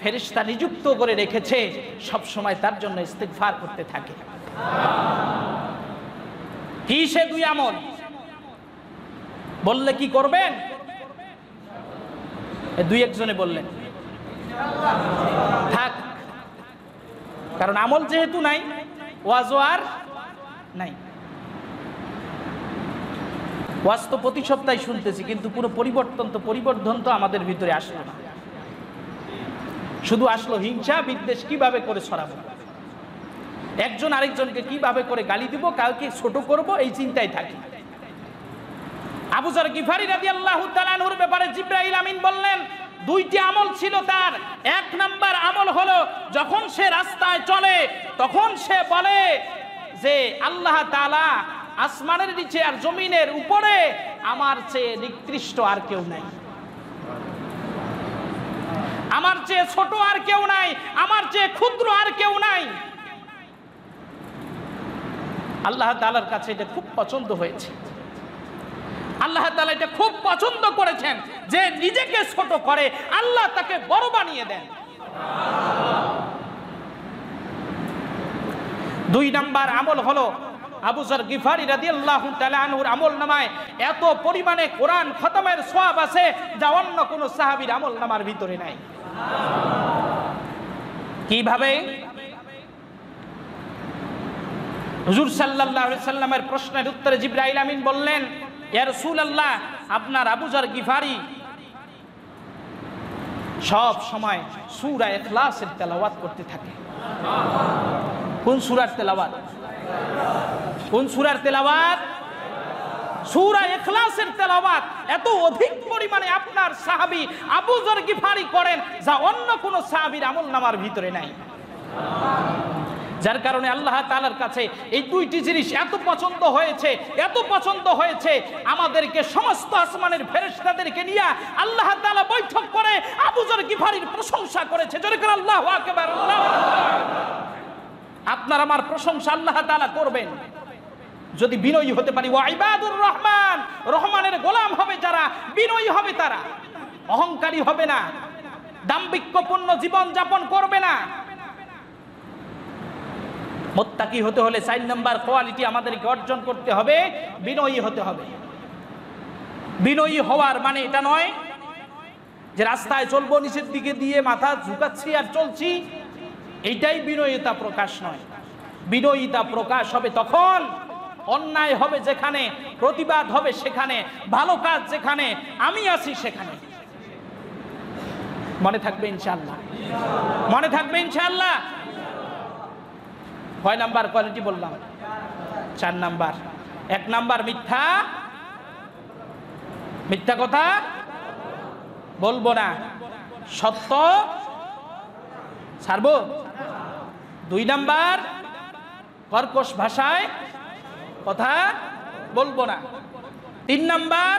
ফেরেশতা নিযুক্ত করে রেখেছে, সব সময় তার জন্য ইস্তিগফার করতে থাকে। কি সে দুই আমল? বললে কি করবেন? দুই একজনে বললেন থাক, কারণ আমল যেহেতু নাই, ওয়াজও আর নাই। ওয়াজ তো প্রতি সপ্তাহে শুনতেছি, কিন্তু পুরো পরিবর্তন তো আমাদের ভিতরে আসলো না। শুধু আসলো হিংসা বিদ্বেষ, কিভাবে করে ছড়াবো, একজন আরেকজনকে কিভাবে করে গালি দিব, কাউকে ছোট করব, এই চিন্তায় থাকি। আবু যর গিফারি রাদিয়াল্লাহু তাআলা আনহুর ব্যাপারে জিবরাইল আমিন বললেন, দুইটি আমল ছিল তার। এক নাম্বার আমল হলো, যখন সে রাস্তায় চলে তখন সে বলে যে আল্লাহ তাআলা আসমানের নিচে আর জমিনের উপরে আমার চেয়ে নিকৃষ্ট আর কেউ নাই, আমার চেয়ে ছোট আর কেউ নাই, আমার চেয়ে ক্ষুদ্র আর কেউ নাই। আল্লাহ তাআলার কাছে এটা খুব পছন্দ হয়েছে। আল্লাহ তাআলা এটা খুব পছন্দ করেছেন, যে নিজেকে ছোট করে আল্লাহ তাকে বড় বানিয়ে দেন। দুই নাম্বার আমল হলো, আবু যর গিফারি রাদিয়াল্লাহু তাআলা আনহুর আমলনামায় এত পরিমাণে কোরআন খতমের সওয়াব আছে, যা অন্য কোন সাহাবীর আমলনামার ভিতরে নাই। কিভাবে? হুজুর সাল্লাল্লাহু আলাইহি সাল্লামের প্রশ্নের উত্তরে জিবরাইল আমিন বললেন, ইয়া রাসূলুল্লাহ, আপনার আবু যর গিফারি সব সময় সূরা ইখলাসের তেলাওয়াত করতে থাকে। কোন সূরার তেলাওয়াত? কোন সূরার তেলাওয়াত? সূরা ইখলাসের তেলাওয়াত এত অধিক পরিমাণে আপনার সাহাবী আবু যর গিফারি করেন, যা অন্য কোন সাহাবীর আমলনামার ভিতরে নাই। যার কারণে আল্লাহ তাআলার কাছে এই দুইটি জিনিস এত পছন্দ হয়েছে, এত পছন্দ হয়েছে, আমাদেরকে সমস্ত আসমানের ফেরেশতাদেরকে নিয়ে আল্লাহ তাআলা বৈঠক করে আবু যর গিফারির প্রশংসা করেছে। জোরে করে আল্লাহু আকবার। আপনার আমার প্রশংসা আল্লাহ তাআলা করবেন যদি বিনয়ী হতে পারি। ওয়া ইবাদুর রহমান, রহমানের গোলাম হবে যারা, বিনয়ী হবে তারা, অহংকারী হবে না, দাম্ভিক্যপূর্ণ জীবন যাপন করবে না। মুত্তাকি হতে হলে 4 নম্বর কোয়ালিটি আমাদেরকে অর্জন করতে হবে, বিনয়ী হতে হবে। বিনয়ী হওয়ার মানে এটা নয় যে রাস্তায় চলবো নিচের দিকে দিয়ে মাথা ঝুঁকাচ্ছি আর চলছি, এইটাই বিনয়িতা প্রকাশ নয়। বিনয়িতা প্রকাশ হবে তখন, অন্যায় হবে যেখানে, প্রতিবাদ হবে সেখানে, ভালো কাজ যেখানে, আমি আছি সেখানে। মনে থাকবে ইনশাআল্লাহ, মনে থাকবে ইনশাআল্লাহ। কয় নাম্বার কোয়ালিটি বললাম? 4 নাম্বার। 1 নাম্বার মিথ্যা, মিথ্যা কথা বলবো না, সত্য ছাড়বো। 2 নাম্বার কর্কশ ভাষায় কথা বলবো না। 3 নাম্বার